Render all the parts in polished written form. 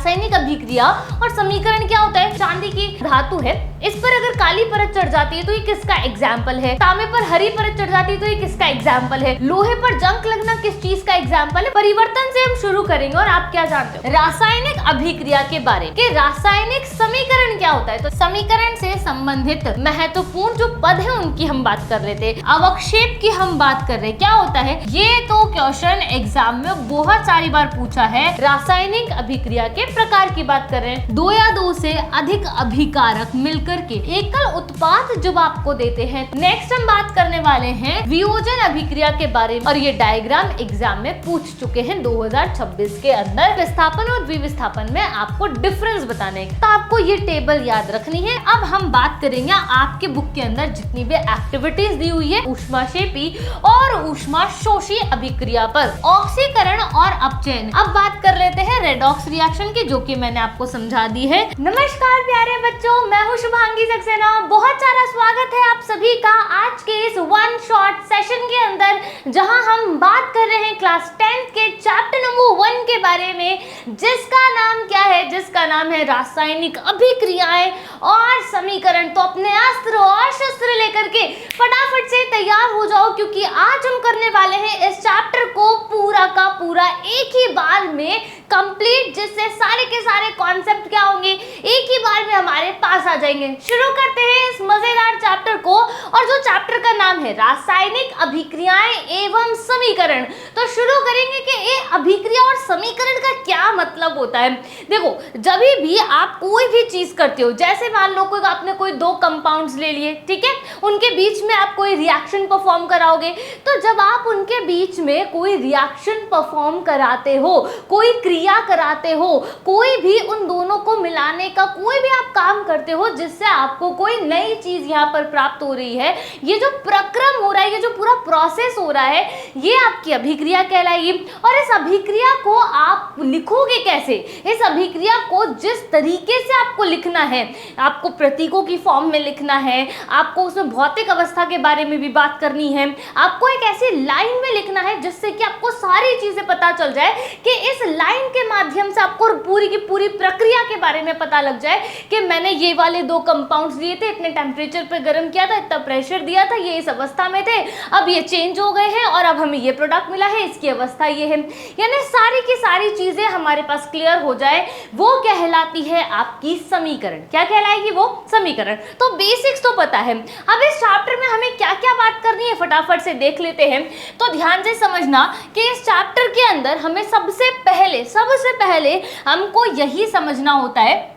रासायनिक अभिक्रिया और समीकरण क्या होता है? चांदी की धातु है, इस पर अगर काली परत चढ़ जाती है तो ये किसका एग्जाम्पल है? तांबे पर हरी परत चढ़ जाती है तो ये किसका एग्जाम्पल है? लोहे पर जंग लगना किस चीज का एग्जाम्पल है? परिवर्तन से हम शुरू करेंगे और आप क्या जानते हो रासायनिक अभिक्रिया के बारे में, रासायनिक समीकरण क्या होता है? तो समीकरण से संबंधित महत्वपूर्ण जो पद है उनकी हम बात कर लेते हैं, अवक्षेप की हम बात कर रहे हैं। क्या होता है ये? तो क्वेश्चन एग्जाम में बहुत सारी बार पूछा है। रासायनिक अभिक्रिया के प्रकार की बात कर रहे हैं, दो या दो से अधिक अभिकारक मिलकर के एकल उत्पाद जब आपको देते हैं। नेक्स्ट हम बात करने वाले हैं वियोजन अभिक्रिया के बारे में, और ये डायग्राम एग्जाम में पूछ चुके हैं 2026 के अंदर। विस्थापन और विस्थापन में आपको डिफरेंस बताने का, तो आपको ये टेबल याद रखनी है। अब हम बात करेंगे आपके बुक के अंदर जितनी भी एक्टिविटीज दी हुई है ऊष्माक्षेपी और ऊष्माशोषी अभिक्रिया पर, ऑक्सीकरण और अपचयन। अब बात कर लेते हैं रेडॉक्स रिएक्शन की, जो कि मैंने आपको समझा दी है। नमस्कार प्यारे बच्चों, मैं हूं शुभांगी सक्सेना। बहुत सारा स्वागत है आप सभी का आज के इस वन शॉट सेशन के अंदर, जहां हम बात कर रहे हैं क्लास 10th के चैप्टर नंबर 1 के बारे में, जिसका नाम क्या है? जिसका नाम है रासायनिक अभिक्रियाएं और समीकरण। तो अपने अस्त्र और शस्त्र लेकर के फटाफट से तैयार हो जाओ, क्योंकि आज हम करने वाले हैं इस चैप्टर को पूरा का पूरा एक ही बार में कंप्लीट, जिससे सारे के सारे कॉन्सेप्ट क्या होंगे एक ही बार में हमारे पास आ जाएंगे। शुरू करते हैं इस मजेदार चैप्टर को, और जो चैप्टर का नाम है रासायनिक अभिक्रियाएं एवं समीकरण। तो शुरू करेंगे कि ये अभिक्रिया और समीकरण का क्या मतलब होता है। देखो, जब भी आप कोई भी चीज करते हो, जैसे मान लो कोई आपने कोई दो कंपाउंड्स ले लिए, ठीक है, उनके बीच में आप कोई रिएक्शन परफॉर्म कराओगे, तो जब आप उनके बीच में कोई रिएक्शन परफॉर्म कराते हो, कोई क्रिया कराते हो, कोई भी उन दोनों को मिलाने का कोई भी आप काम करते हो जिससे आपको कोई नई चीज यहाँ पर प्राप्त हो रही है, ये जो प्रक्रम हो रहा है, ये जो पूरा प्रोसेस हो रहा है, ये आपकी अभिक्रिया कहलाएगी। और इस अभिक्रिया को आप लिखोगे कैसे? इस अभिक्रिया को जिस तरीके से आपको लिखना है, आपको प्रतीकों की फॉर्म में लिखना है, आपको उसमें भौतिक अवस्था के बारे में भी बात करनी है, आपको एक ऐसी लाइन में लिखना है जिससे कि आपको सारी चीजें पता चल जाए, कि इस लाइन के माध्यम से आपको पूरी की पूरी प्रक्रिया के बारे में पता लग जाए कि मैंने ये वाले दो कंपाउंड्स लिए थे, इतने टेम्परेचर पे गर्म किया था, इतना प्रेशर दिया था, ये इस अवस्था में थे, अब ये चेंज हो गए हैं और अब हमें ये प्रोडक्ट मिला है, इसकी अवस्था ये है। यानी सारी की सारी चीजें हमारे पास क्लियर हो जाए, वो कहलाती है आपकी समीकरण। क्या कहलाएगी वो? समीकरण। तो बेसिक्स तो पता है। अब इस चैप्टर में हमें क्या क्या बात करनी है फटाफट से देख लेते हैं। तो ध्यान से समझना कि इस चैप्टर के अंदर हमें सबसे पहले हमको यही समझना होता है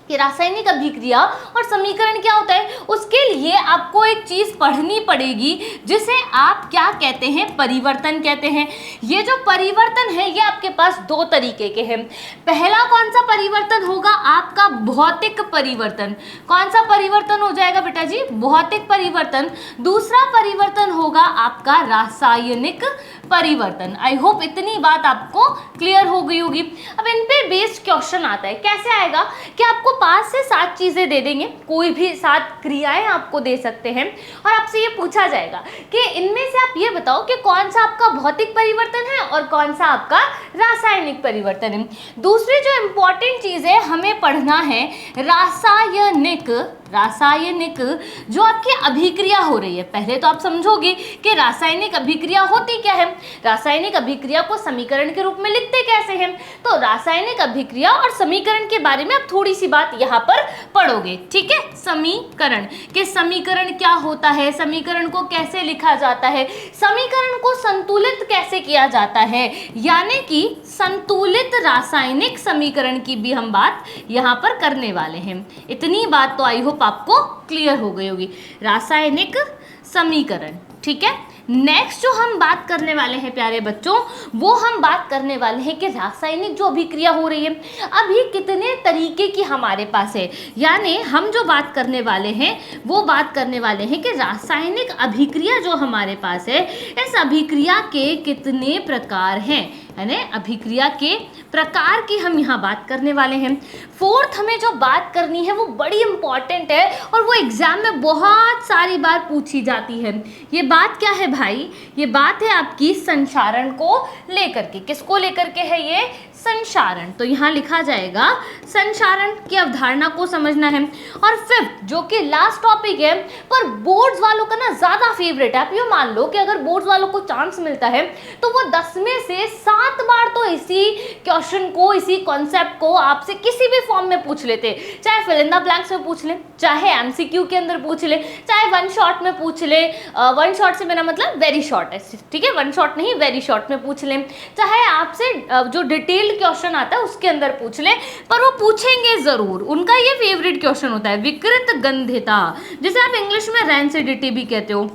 कि रासायनिक अभिक्रिया और समीकरण क्या होता है। उसके लिए आपको एक चीज पढ़नी पड़ेगी जिसे आप क्या कहते हैं? परिवर्तन कहते हैं। ये जो परिवर्तन है ये आपके पास दो तरीके के हैं। पहला कौन सा परिवर्तन होगा? आपका भौतिक परिवर्तन। कौन सा परिवर्तन हो जाएगा बेटा जी? भौतिक परिवर्तन। दूसरा परिवर्तन होगा आपका रासायनिक परिवर्तन। आई होप इतनी बात आपको क्लियर हो गई होगी। अब इन पे बेस्ड क्वेश्चन आता है। कैसे आएगा कि आपको 5 से 7 चीजें दे देंगे, कोई भी 7 क्रियाएं आपको दे सकते हैं, और आपसे ये पूछा जाएगा कि इनमें से आप ये बताओ कि कौन सा आपका भौतिक परिवर्तन है और कौन सा आपका रासायनिक परिवर्तन है। दूसरी जो इंपॉर्टेंट चीज है हमें पढ़ना है रासायनिक जो आपकी अभिक्रिया हो रही है। पहले तो आप समझोगे कि रासायनिक अभिक्रिया होती क्या है, रासायनिक अभिक्रिया को समीकरण के रूप में लिखते कैसे हैं। तो रासायनिक अभिक्रिया और समीकरण के बारे में आप थोड़ी सी बात यहाँ पर पढ़ोगे, ठीक है। समीकरण कि समीकरण क्या होता है, समीकरण को कैसे लिखा जाता है, समीकरण को संतुलित कैसे किया जाता है, यानी कि संतुलित रासायनिक समीकरण की भी हम बात यहाँ पर करने वाले हैं। इतनी बात तो आई होप आपको क्लियर हो गई होगी। रासायनिक समीकरण, ठीक है। नेक्स्ट जो हम बात करने वाले हैं प्यारे बच्चों, वो हम बात करने वाले हैं कि रासायनिक जो अभिक्रिया हो रही है अभी कितने तरीके की हमारे पास है। यानी हम जो बात करने वाले हैं वो बात करने वाले हैं कि रासायनिक अभिक्रिया जो हमारे पास है, इस अभिक्रिया के कितने प्रकार हैं, यानी अभिक्रिया के प्रकार की हम यहाँ बात करने वाले हैं। फोर्थ हमें जो बात करनी है वो बड़ी इंपॉर्टेंट है और वो एग्जाम में बहुत सारी बार पूछी जाती है। ये बात क्या है भाई? ये बात है आपकी संचारण को लेकर के। किसको लेकर के है ये? संचारण। तो यहाँ लिखा जाएगा संचारण की अवधारणा को समझना है। और फिफ्थ जो कि लास्ट टॉपिक है, पर बोर्ड्स वालों का ना ज्यादा फेवरेट है। आप ये मान लो कि अगर बोर्ड्स वालों को चांस मिलता है तो वो 10 में से 7 बार तो इसी क्वेश्चन को, इसी कॉन्सेप्ट को आपसे किसी भी फॉर्म में पूछ लेते, चाहे फिल इन द ब्लैंक्स में पूछ ले, चाहे एमसीक्यू के अंदर पूछ ले, चाहे वन शॉट में पूछ ले। वन शॉट से मेरा मतलब वेरी शॉर्ट है, ठीक है, वन शॉट नहीं वेरी शॉर्ट में पूछ ले, चाहे आपसे जो डिटेल्ड क्वेश्चन आता है उसके अंदर पूछ ले, पर वो पूछेंगे जरूर। उनका ये फेवरेट क्वेश्चन होता है विकृत गंध्यता, जिसे आप इंग्लिश में रैंसिडिटी भी कहते हो।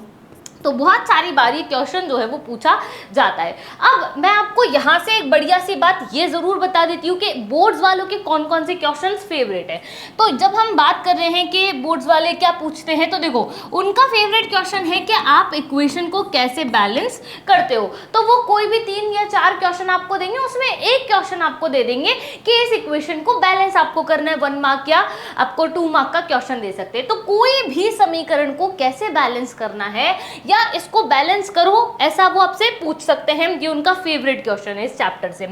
तो बहुत सारी बार ये क्वेश्चन जो है वो पूछा जाता है। अब मैं आपको यहाँ से एक बढ़िया सी बात ये जरूर बता देती हूँ कि बोर्ड्स वालों के कौन कौन से क्वेश्चंस फेवरेट है। तो जब हम बात कर रहे हैं कि बोर्ड्स वाले क्या पूछते हैं, तो देखो उनका फेवरेट क्वेश्चन है कि आप इक्वेशन को कैसे बैलेंस करते हो। तो वो कोई भी 3 या 4 क्वेश्चन आपको देंगे, उसमें एक क्वेश्चन आपको दे देंगे कि इस इक्वेशन को बैलेंस आपको करना है, 1 मार्क या आपको 2 मार्क का क्वेश्चन दे सकते हैं। तो कोई भी समीकरण को कैसे बैलेंस करना है या इसको बैलेंस करो, ऐसा वो आपसे पूछ सकते हैं। ये उनका फेवरेट क्वेश्चन है इस चैप्टर से।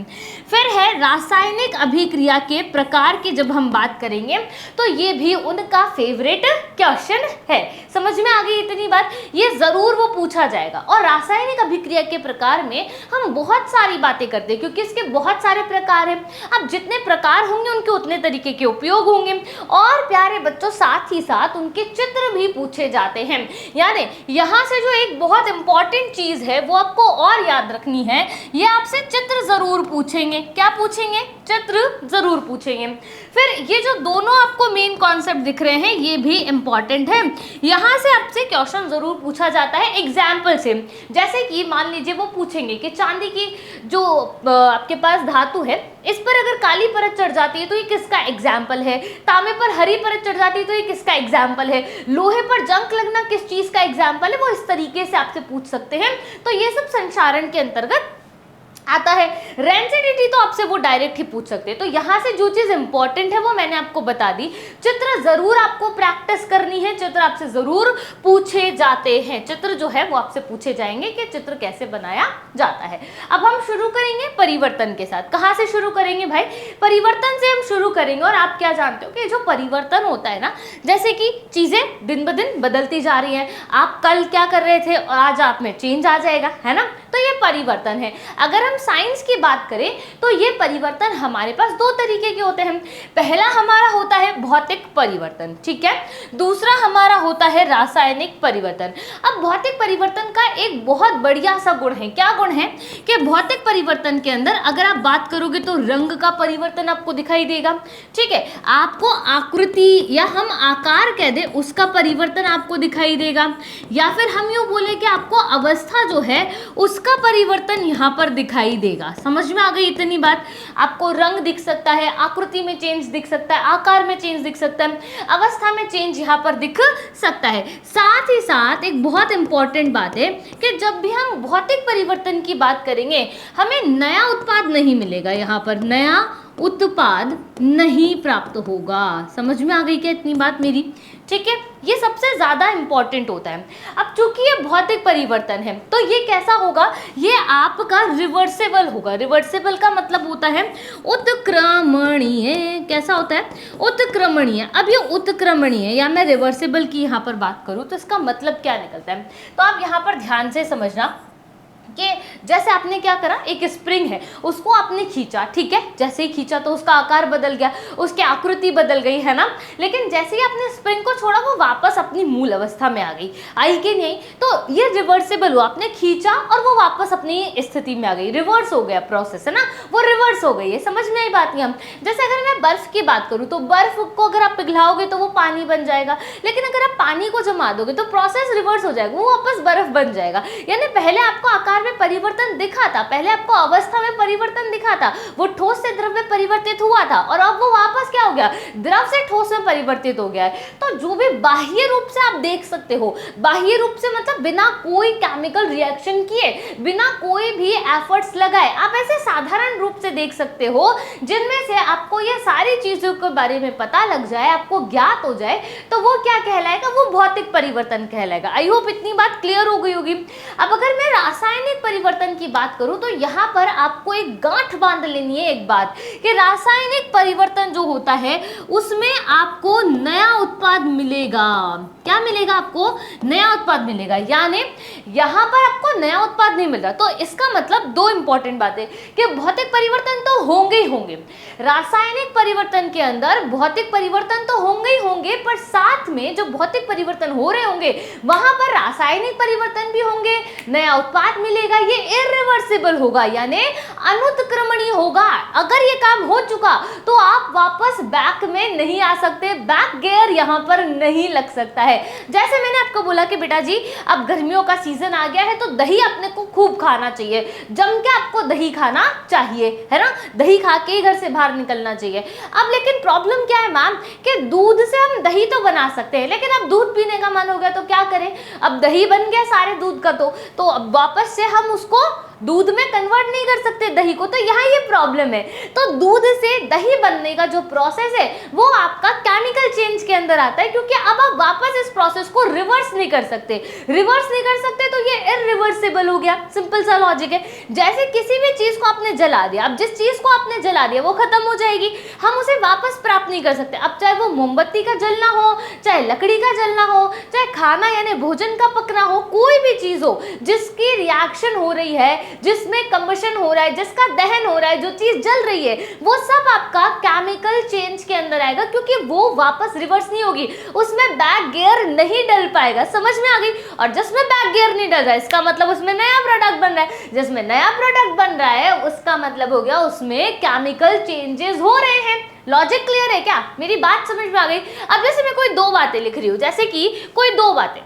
फिर है रासायनिक अभिक्रिया के प्रकार की जब हम बात करेंगे तो ये भी उनका फेवरेट क्वेश्चन है। समझ में आ गई इतनी बात, ये जरूर वो पूछा जाएगा। और रासायनिक अभिक्रिया के प्रकार में हम बहुत सारी बातें करते हैं क्योंकि इसके बहुत सारे प्रकार हैं। अब जितने प्रकार होंगे उनके उतने तरीके के उपयोग होंगे। और प्यारे बच्चों साथ ही साथ उनके चित्र भी पूछे जाते हैं। यानी यहाँ से जो एक बहुत इंपॉर्टेंट चीज है वो आपको और याद रखनी है, ये आपसे चित्र जरूर पूछेंगे। क्या पूछेंगे? चित्र जरूर पूछेंगे। फिर ये जो दोनों आपको मेन कॉन्सेप्ट दिख रहे हैं ये भी इंपॉर्टेंट है। यहाँ से आपसे क्वेश्चन जरूर पूछा जाता है एग्जाम्पल से। जैसे कि मान लीजिए वो पूछेंगे कि चांदी की जो आपके पास धातु है इस पर अगर काली परत चढ़ जाती है तो ये किसका एग्जाम्पल है, तांबे पर हरी परत चढ़ जाती है तो ये किसका एग्जाम्पल है, लोहे पर जंग लगना किस चीज का एग्जाम्पल है, वो इस तरीके से आपसे पूछ सकते हैं। तो ये सब संचारण के अंतर्गत आता है। रैंसिडिटी तो आपसे वो डायरेक्ट ही पूछ सकते हैं। तो यहाँ से जो चीज इंपॉर्टेंट है वो मैंने आपको बता दी। चित्र जरूर आपको प्रैक्टिस करनी है, चित्र आपसे जरूर पूछे जाते हैं। चित्र जो है वो आपसे पूछे जाएंगे कि चित्र कैसे बनाया जाता है। अब हम शुरू करेंगे परिवर्तन के साथ। कहाँ से शुरू करेंगे भाई? परिवर्तन से हम शुरू करेंगे। और आप क्या जानते हो कि जो परिवर्तन होता है ना, जैसे कि चीजें दिन ब दिन बदलती जा रही हैं। आप कल क्या कर रहे थे और आज आप में चेंज आ जाएगा, है ना, तो ये परिवर्तन है। अगर हम साइंस की बात करें तो ये परिवर्तन हमारे पास 2 तरीके के होते हैं। पहला हमारा होता है भौतिक परिवर्तन, ठीक है, दूसरा हमारा होता है रासायनिक परिवर्तन। अब भौतिक परिवर्तन का एक बहुत बढ़िया सा गुण है। क्या गुण है? कि भौतिक परिवर्तन के अंदर अगर आप बात करोगे तो रंग का परिवर्तन आपको दिखाई देगा, ठीक है, आपको आकृति या हम आकार कह दे उसका परिवर्तन आपको दिखाई देगा, या फिर हम यूं बोले कि आपको अवस्था जो है उसका परिवर्तन यहाँ पर दिखाई देगा। समझ में आ गई इतनी बात? आपको रंग दिख सकता है, आकृति में चेंज दिख सकता है, आकार में चेंज दिख सकता है, अवस्था में चेंज यहाँ पर दिख सकता है। साथ ही साथ एक बहुत इंपॉर्टेंट बात है कि जब भी हम भौतिक परिवर्तन की बात करेंगे हमें नया उत्पाद नहीं मिलेगा, यहाँ पर नया उत्पाद नहीं प्राप्त होगा। समझ में आ गई क्या इतनी बात मेरी? ठीक है, ये सबसे ज्यादा इंपॉर्टेंट होता है। अब चूंकि ये भौतिक परिवर्तन है तो ये कैसा होगा? ये आपका रिवर्सेबल होगा। रिवर्सेबल का मतलब होता है उत्क्रमणीय। कैसा होता है? उत्क्रमणीय। अब ये उत्क्रमणीय या मैं रिवर्सेबल की यहाँ पर बात करूँ तो इसका मतलब क्या निकलता है, तो आप यहाँ पर ध्यान से समझना कि जैसे आपने क्या करा, एक स्प्रिंग है उसको आपने खींचा, ठीक है, जैसे ही खींचा तो उसका आकार बदल गया, उसकी आकृति बदल गई, है ना, लेकिन जैसे ही आपने स्प्रिंग को छोड़ा वो वापस अपनी मूल अवस्था में आ गई, आई कि नहीं? तो ये रिवर्सेबल हुआ। आपने खींचा और वो वापस अपनी स्थिति में आ गई, रिवर्स हो गया प्रोसेस, है ना, वो रिवर्स हो गई है। समझ में आई बात नहीं? हम जैसे अगर मैं बर्फ की बात करूँ तो बर्फ को अगर आप पिघलाओगे तो वो पानी बन जाएगा, लेकिन अगर आप पानी को जमा दोगे तो प्रोसेस रिवर्स हो जाएगा, वो वापस बर्फ बन जाएगा। यानी पहले आपको आकार में परिवर्तन दिखा था, पहले आपको अवस्था में परिवर्तन दिखा था, वो ठोस से द्रव में परिवर्तित हुआ था, और अब वो वापस क्या हो गया? द्रव से ठोस में परिवर्तित हो गया है। तो जो भी बाह्य रूप से आप देख सकते हो, बाह्य रूप से मतलब बिना कोई केमिकल रिएक्शन किए, बिना कोई भी एफर्ट्स लगाए, आप ऐसे साधारण रूप से देख सकते हो, जिनमें से आपको ये सारी चीजों के बारे में पता लग जाए, आपको ज्ञात हो जाए, तो वो क्या कहलाएगा? वो भौतिक परिवर्तन कहलाएगा। आई होप इतनी बात क्लियर हो गई होगी। अब अगर मैं रासायनिक रासायनिक परिवर्तन की बात करूं तो यहाँ पर आपको एक गांठ बांध लेनी है एक बात, कि रासायनिक परिवर्तन जो होता है उसमें आपको नया उत्पाद मिलेगा। क्या मिलेगा? आपको नया उत्पाद मिलेगा, यानी यहाँ पर आपको नया उत्पाद नहीं मिल रहा। तो इसका मतलब दो इंपॉर्टेंट बातें कि भौतिक परिवर्तन तो होंगे ही होंगे, रासायनिक परिवर्तन के अंदर भौतिक परिवर्तन तो होंगे ही होंगे, पर साथ में जो भौतिक परिवर्तन हो रहे होंगे वहां पर रासायनिक परिवर्तन भी होंगे, नया उत्पाद मिलेगा। ये इरिवर्सिबल होगा, यानी अनुत्क्रमणीय होगा। अगर ये काम हो चुका तो आप वापस बैक में नहीं आ सकते, बैक गियर यहाँ पर नहीं लग सकता है। जैसे मैंने आपको बोला कि बेटा जी अब गर्मियों का सीजन आ गया है तो दही अपने को खूब खाना चाहिए, जम के आपको दही खाना चाहिए, है ना, दही खा के ही घर से बाहर निकलना चाहिए। अब लेकिन प्रॉब्लम क्या है मैम कि दूध से हम दही तो बना सकते हैं, लेकिन अब दूध पीने का मन हो गया तो क्या करें? अब दही बन गया सारे दूध का, तो अब वापस से हम उसको दूध में कन्वर्ट नहीं कर सकते दही को, तो यहाँ ये प्रॉब्लम है। तो दूध से दही बनने का जो प्रोसेस है वो आपका केमिकल चेंज के अंदर आता है, क्योंकि अब आप वापस इस प्रोसेस को रिवर्स नहीं कर सकते, तो ये इरिवर्सिबल हो गया। सिंपल सा लॉजिक है। जैसे किसी भी चीज को आपने जला दिया, अब जिस चीज को आपने जला दिया वो खत्म हो जाएगी, हम उसे वापस प्राप्त नहीं कर सकते। अब चाहे वो मोमबत्ती का जलना हो, चाहे लकड़ी का जलना हो, चाहे खाना यानी भोजन का पकना हो, कोई भी चीज हो जिसकी रिएक्शन हो रही है, जिसमें कंबशन हो रहा है, जिसका दहन हो रहा है, जो चीज जल रही है, वो सब आपका केमिकल चेंज के अंदर आएगा, क्योंकि वो वापस रिवर्स नहीं होगी, उसमें बैक गियर नहीं डल पाएगा। समझ में आ गई? और जिसमें बैक गियर नहीं डल रहा है इसका मतलब उसमें नया प्रोडक्ट बन रहा है, जिसमें नया प्रोडक्ट बन रहा है उसका मतलब हो गया उसमें केमिकल चेंजेस हो रहे हैं। लॉजिक क्लियर है क्या? मेरी बात समझ में आ गई? अब जैसे मैं कोई दो बातें लिख रही हूँ, जैसे कि कोई दो बातें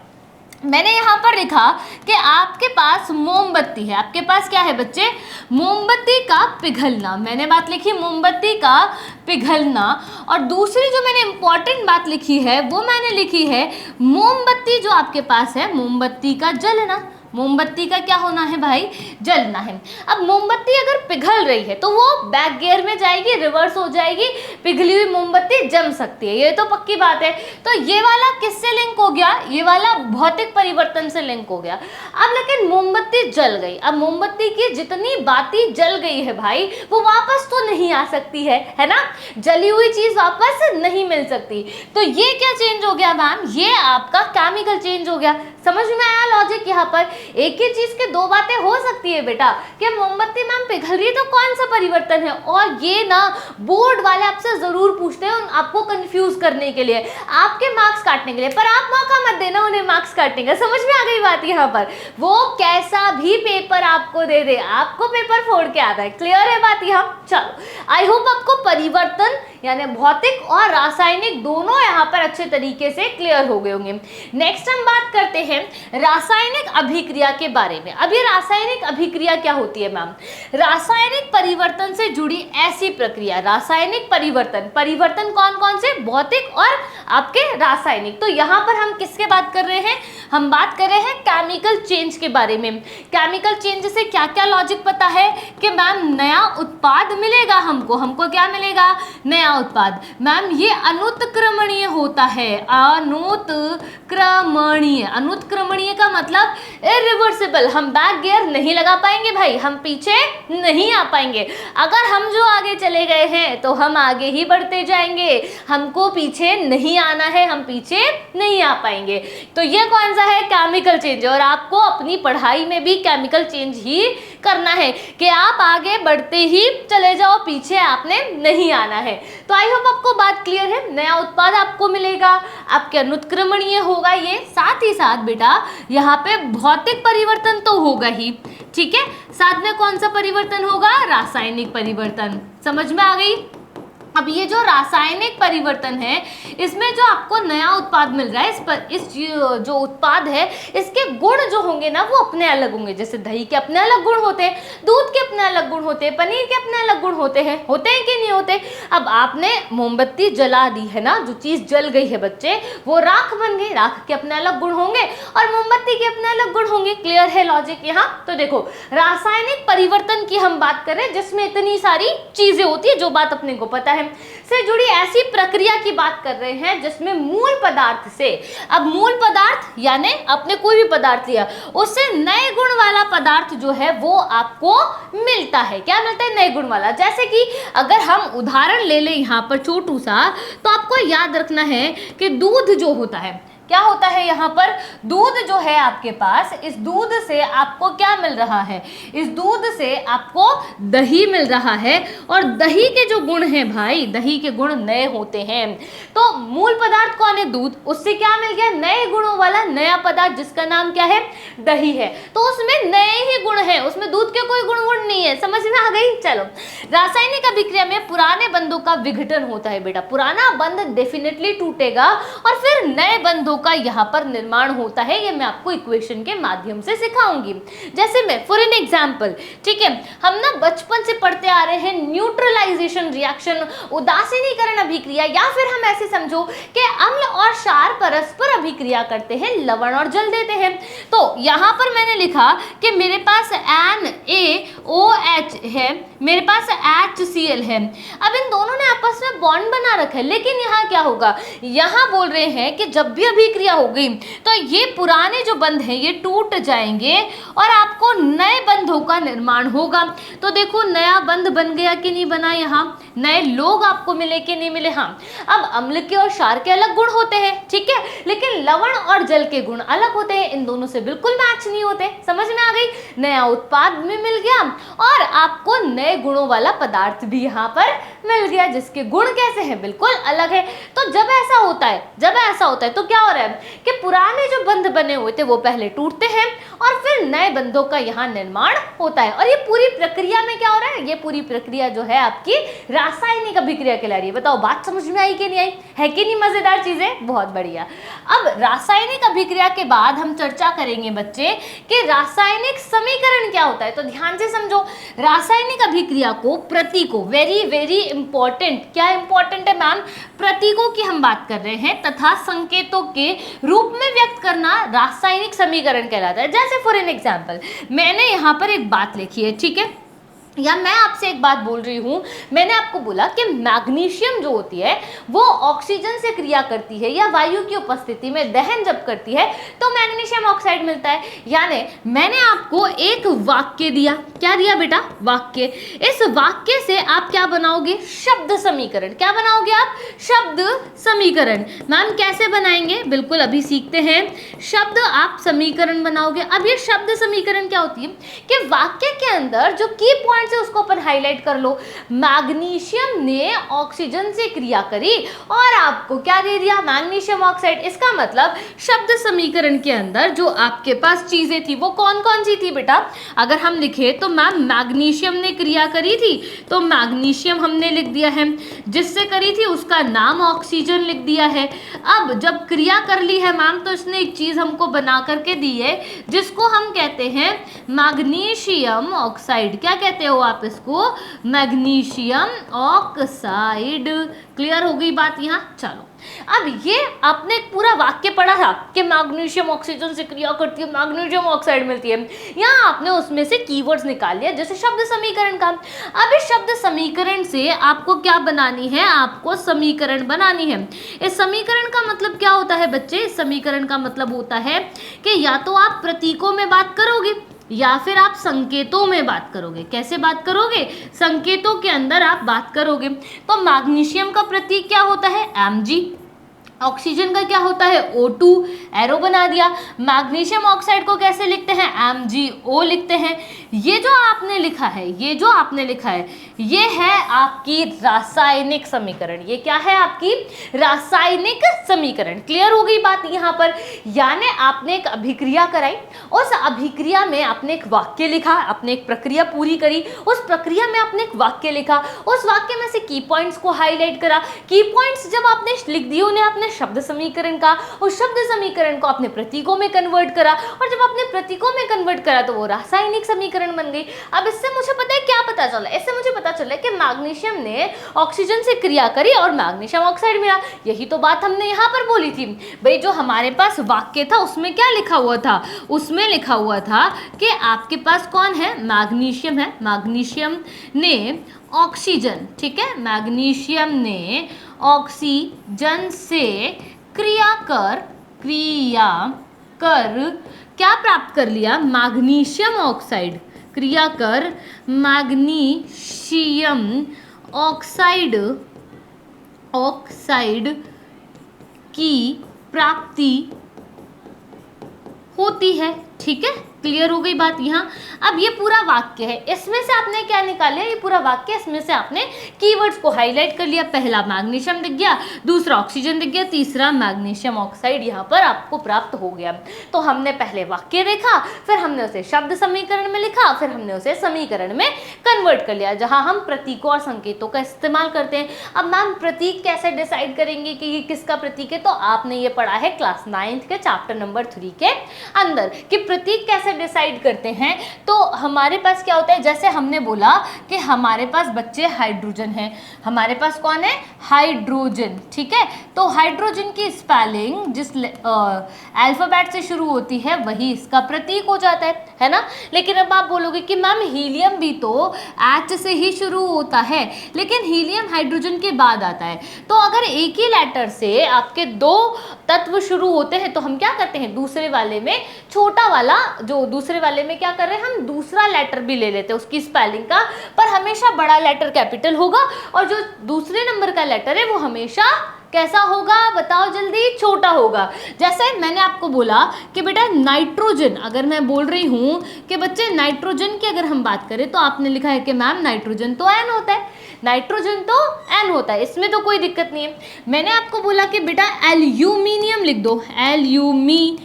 मैंने यहाँ पर लिखा कि आपके पास मोमबत्ती है, आपके पास क्या है बच्चे? मोमबत्ती का पिघलना। मैंने बात लिखी मोमबत्ती का पिघलना, और दूसरी जो मैंने इंपॉर्टेंट बात लिखी है वो मैंने लिखी है मोमबत्ती जो आपके पास है, मोमबत्ती का जलना। मोमबत्ती का क्या होना है भाई? जलना है। अब मोमबत्ती अगर पिघल रही है तो वो बैक गियर में जाएगी, रिवर्स हो जाएगी, पिघली हुई मोमबत्ती जम सकती है, ये तो पक्की बात है। तो ये वाला किससे लिंक हो गया? ये वाला भौतिक परिवर्तन से लिंक हो गया। अब लेकिन मोमबत्ती जल गई, अब मोमबत्ती की जितनी बाती जल गई है भाई वो वापस तो नहीं आ सकती है ना, जली हुई चीज वापस नहीं मिल सकती। तो ये क्या चेंज हो गया मैम? ये आपका केमिकल चेंज हो गया। समझ में आया लॉजिक? यहाँ पर एक ही चीज के दो बातें हो सकती है बेटा, कि मोमबत्ती मैम पिघल रही है तो कौन सा परिवर्तन है, और ये ना बोर्ड वाले आपसे जरूर पूछते हैं आपको कंफ्यूज करने के लिए, आपके मार्क्स काटने के लिए, पर आप मौका मत देना उन्हें मार्क्स काटने का। समझ में आ गई बात? यहाँ पर वो कैसा भी पेपर आपको दे दे, आपको पेपर फोड़ के आता है। क्लियर है बात यहाँ? चलो, आई होप आपको परिवर्तन यानी भौतिक और रासायनिक दोनों यहाँ पर अच्छे तरीके से क्लियर हो गए होंगे। नेक्स्ट हम बात करते हैं रासायनिक अभिक्रिया के बारे में। अब ये रासायनिक अभिक्रिया क्या होती है मैम? रासायनिक परिवर्तन से जुड़ी ऐसी प्रक्रिया, रासायनिक परिवर्तन कौन कौन से? भौतिक और आपके रासायनिक। तो यहाँ पर हम किसके बात कर रहे हैं? हम बात कर रहे हैं केमिकल चेंज के बारे में। केमिकल चेंज से क्या क्या लॉजिक पता है कि मैम नया उत्पाद मिलेगा हमको क्या मिलेगा? नया उत्पाद। मैम ये अनुत्क्रमणीय होता है, अनुत्क्रमणीय का मतलब इरिवर्सिबल। हम बैक गियर नहीं लगा पाएंगे भाई, हम पीछे नहीं आ पाएंगे। अगर हम जो आगे चले गए हैं तो हम आगे ही बढ़ते जाएंगे, हमको पीछे नहीं आना है, हम पीछे नहीं आ पाएंगे। तो ये कौन सा है? Chemical change. और आपको अपनी पढ़ाई में भी केमिकल चेंज ही करना है कि आप आगे बढ़ते ही चले जाओ, पीछे आपने नहीं आना है। तो आई होप आपको बात क्लियर है। नया उत्पाद आपको मिलेगा, आपके अनुत्क्रमणीय होगा ये, साथ ही साथ बेटा यहाँ पे भौतिक परिवर्तन तो होगा ही, ठीक है, साथ में कौन सा परिवर्तन होगा? रासायनिक परिवर्तन। समझ में आ गई? अब ये जो रासायनिक परिवर्तन है इसमें जो आपको नया उत्पाद मिल रहा है, इस जो उत्पाद है इसके गुण जो होंगे ना वो अपने अलग होंगे। जैसे दही के अपने अलग गुण होते हैं, दूध के अपने अलग गुण होते हैं, पनीर के अपने अलग गुण होते हैं कि नहीं होते? अब आपने मोमबत्ती जला दी है ना, जो चीज जल गई है बच्चे वो राख बन गई, राख के अपने अलग गुण होंगे और मोमबत्ती के अपने अलग गुण होंगे। क्लियर है लॉजिक यहाँ? तो देखो रासायनिक परिवर्तन की हम बात कर रहे हैं जिसमें इतनी सारी चीजें होती है, जो बात अपने को पता है। से जुड़ी ऐसी प्रक्रिया की बात कर रहे हैं जिसमें मूल पदार्थ से, अब मूल पदार्थ यानी अपने कोई भी पदार्थ लिया उससे नए गुण वाला पदार्थ जो है वो आपको मिलता है। क्या मिलता है? नए गुण वाला। जैसे कि अगर हम उदाहरण ले लें यहाँ पर छोटू सा, तो आपको याद रखना है कि दूध जो होता है, क्या होता है यहाँ पर, दूध जो है आपके पास, इस दूध से आपको क्या मिल रहा है, इस दूध से आपको दही मिल रहा है, और दही के जो गुण हैं भाई, दही के गुण नए होते हैं। तो मूल पदार्थ कौन है? दूध। उससे क्या मिल गया? नए गुणों वाला नया पदार्थ जिसका नाम क्या है? दही है। तो उसमें नए ही गुण है, उसमें दूध के कोई गुण नहीं है। समझ में आ गई? चलो, रासायनिक अभिक्रिया में पुराने बंधों का विघटन होता है बेटा। पुराना बंध डेफिनेटली टूटेगा और फिर नए बंधों का यहाँ पर निर्माण होता है। ये मैं आपको इक्वेशन के माध्यम से सिखाऊंगी। जैसे मैं फॉर एन एग्जांपल, ठीक है, हम ना बचपन से पढ़ते आ रहे हैं न्यूट्रलाइजेशन रिएक्शन, उदासीनीकरण अभिक्रिया, या फिर हम ऐसे समझो कि अम्ल और क्षार परस्पर अभिक्रिया करते हैं, लवण और जल देते हैं। तो यहाँ पर मैंने लिखा कि मेरे पास NaOH है, मेरे पास HCl है। अब इन दोनों ने आपस में बॉन्ड बना रखा है, लेकिन यहाँ क्या होगा, यहाँ बोल रहे हैं कि जब भी अभिक्रिया हो गई तो ये पुराने जो बंध हैं ये टूट जाएंगे और आपको नए बंधों का निर्माण होगा। तो देखो नया बंध बन गया कि नहीं बना, यहाँ नए लोग आपको मिले कि नहीं मिले। हाँ, अब अम्ल के और क्षार के अलग गुण होते हैं, ठीक है, लेकिन लवण और जल के गुण अलग होते हैं, इन दोनों से बिल्कुल मैच नहीं होते। समझ में आ गई? नया उत्पाद भी मिल गया और आपको नए गुणों वाला पदार्थ भी यहाँ पर मिल गया जिसके गुण कैसे हैं, बिल्कुल अलग है। तो जब ऐसा होता है तो क्या हो रहा है कि पुराने जो बंध बने हुए थे वो पहले टूटते हैं और फिर नए बंधों का यहाँ निर्माण होता है। और ये पूरी प्रक्रिया में क्या हो रहा है, ये पूरी प्रक्रिया जो है आपकी रासायनिक अभिक्रिया कहला रही है। बताओ बात समझ में आई कि नहीं आई, है कि नहीं? मजेदार चीजें, बहुत बढ़िया। अब रासायनिक अभिक्रिया के बाद हम चर्चा करेंगे बच्चे कि रासायनिक समीकरण क्या होता है। तो ध्यान से समझो, रासायनिक अभिक्रिया को प्रतीकों, वेरी वेरी इंपॉर्टेंट, क्या इंपॉर्टेंट है मैम, प्रतीकों की हम बात कर रहे हैं तथा संकेतों के रूप में व्यक्त करना रासायनिक समीकरण कहलाता है। जैसे फॉर एन एग्जांपल मैंने यहाँ पर एक बात लिखी है, ठीक है, या मैं आपसे एक बात बोल रही हूँ, मैंने आपको बोला कि मैग्नीशियम जो होती है वो ऑक्सीजन से क्रिया करती है या वायु की उपस्थिति में दहन जब करती है तो मैग्नीशियम ऑक्साइड मिलता है। यानी मैंने आपको एक वाक्य दिया, क्या दिया बेटा? वाक्य। इस वाक्य से आप क्या बनाओगे? शब्द समीकरण। क्या बनाओगे आप? शब्द समीकरण। मैम कैसे बनाएंगे? बिल्कुल अभी सीखते हैं। शब्द आप समीकरण बनाओगे। अब ये शब्द समीकरण क्या होती है कि वाक्य के अंदर जो की पॉइंट से उसको अपन हाईलाइट कर लो। मैग्नीशियम ने ऑक्सीजन से क्रिया करी और आपको क्या दे दिया? Magnesium oxide. इसका मतलब शब्द समीकरण के अंदर जो आपके पास चीजें थी वो कौन कौन सी थी बेटा? अगर हम लिखे तो मैम मैग्नीशियम ने क्रिया करी थी तो मैग्नीशियम हमने लिख दिया है, जिससे करी थी उसका नाम ऑक्सीजन लिख दिया है। अब जब क्रिया कर ली है मैम तो इसने एक चीज हमको बना करके दी है जिसको हम कहते हैं मैग्नीशियम ऑक्साइड। क्या कहते हो आप इसको? Magnesium oxide. क्लियर हो गई बात यहाँ? चलो, अब ये आपने पूरा वाक्य पढ़ा था कि मैग्नीशियम ऑक्सीजन से क्रिया करती है, मैग्नीशियम ऑक्साइड मिलती है। यहाँ आपने उसमें से कीवर्ड्स निकाल लिया जैसे शब्द समीकरण का। अब इस शब्द समीकरण से आपको क्या बनानी है? आपको समीकरण बनानी है। इस समीकरण का मतलब क्या होता है बच्चे? इस समीकरण का मतलब होता है कि या तो आप प्रतीकों में बात करोगे या फिर आप संकेतों में बात करोगे। कैसे बात करोगे? संकेतों के अंदर आप बात करोगे। तो मैग्नीशियम का प्रतीक क्या होता है? Mg। ऑक्सीजन का क्या होता है? O2, एरो बना दिया। मैग्नीशियम ऑक्साइड को कैसे लिखते हैं? MgO लिखते हैं। ये जो आपने लिखा है, ये है आपकी रासायनिक समीकरण। ये क्या है? आपकी रासायनिक समीकरण। क्लियर हो गई बात यहाँ पर? यानी आपने एक अभिक्रिया कराई, उस अभिक्रिया में आपने एक वाक्य लिखा, आपने एक प्रक्रिया पूरी करी, उस प्रक्रिया में आपने एक वाक्य लिखा, उस वाक्य में से की पॉइंट्स को हाईलाइट करा। की पॉइंट्स जब आपने लिख दिए उन्हें आपने शब्द समीकरण का, उस शब्द समीकरण को आपने प्रतीकों में कन्वर्ट करा और जब आपने प्रतीकों में कन्वर्ट करा तो वो रासायनिक समीकरण बन गई। अब इससे मुझे पता है क्या पता चला? इससे मुझे पता चला कि मैग्नीशियम ने ऑक्सीजन से क्रिया करी और मैग्नीशियम ऑक्साइड मिला। यही तो बात हमने यहाँ पर बोली थी भाई। जो हमारे पास वाक्य था उसमें क्या लिखा हुआ था? उसमें लिखा हुआ था कि आपके पास कौन है? मैग्नीशियम है। मैग्नीशियम ने ऑक्सीजन, ठीक है, मैग्नीशियम ने ऑक्सीजन से क्रिया कर क्या प्राप्त कर लिया, मैग्नीशियम ऑक्साइड, क्रिया कर मैग्नीशियम ऑक्साइड की प्राप्ति होती है, ठीक है। क्लियर हो गई बात यहाँ। अब ये पूरा वाक्य है, इसमें से आपने क्या निकाला, ये पूरा वाक्य, इसमें से आपने कीवर्ड्स को हाईलाइट कर लिया। पहला मैग्नीशियम दिख गया, दूसरा ऑक्सीजन दिख गया, तीसरा मैग्नीशियम ऑक्साइड यहाँ पर आपको प्राप्त हो गया। तो हमने पहले वाक्य देखा, फिर हमने उसे शब्द समीकरण में लिखा, फिर हमने उसे समीकरण में कन्वर्ट कर लिया, जहाँ हम प्रतीकों और संकेतों का इस्तेमाल करते हैं। अब मैम प्रतीक कैसे डिसाइड करेंगे कि ये किसका प्रतीक है, तो आपने ये पढ़ा है क्लास 9th के चैप्टर नंबर 3 के अंदर कि प्रतीक कैसे डिसाइड करते हैं। तो हमारे पास क्या होता है, जैसे हमने बोला कि हमारे पास बच्चे हाइड्रोजन है, हमारे पास कौन है, हाइड्रोजन, ठीक है। तो हाइड्रोजन की स्पेलिंग जिस अल्फाबेट से शुरू होती है वही इसका प्रतीक हो जाता है ना। लेकिन अब आप बोलोगे कि मैम हीलियम भी तो H से ही शुरू होता है, लेकिन हीलियम हाइड्रोजन के बाद आता है। तो अगर एक ही लेटर से आपके दो तत्व शुरू होते हैं तो हम क्या करते हैं, दूसरे वाले में छोटा वाला, जो दूसरे वाले में क्या कर रहे हैं, हम दूसरा लेटर भी ले लेते हैं उसकी स्पेलिंग का, पर हमेशा बड़ा लेटर कैपिटल होगा और जो दूसरे नंबर का लेटर है वो हमेशा कैसा होगा, बताओ जल्दी, छोटा होगा। जैसे मैंने आपको बोला कि बेटा नाइट्रोजन, अगर मैं बोल रही हूँ कि बच्चे नाइट्रोजन की अगर हम बात करें तो आपने लिखा है कि मैम नाइट्रोजन तो N होता है, नाइट्रोजन तो N होता है, इसमें तो कोई दिक्कत नहीं है। मैंने आपको बोला कि बेटा एल्यूमिनियम लिख दो, एल्यूमिनियम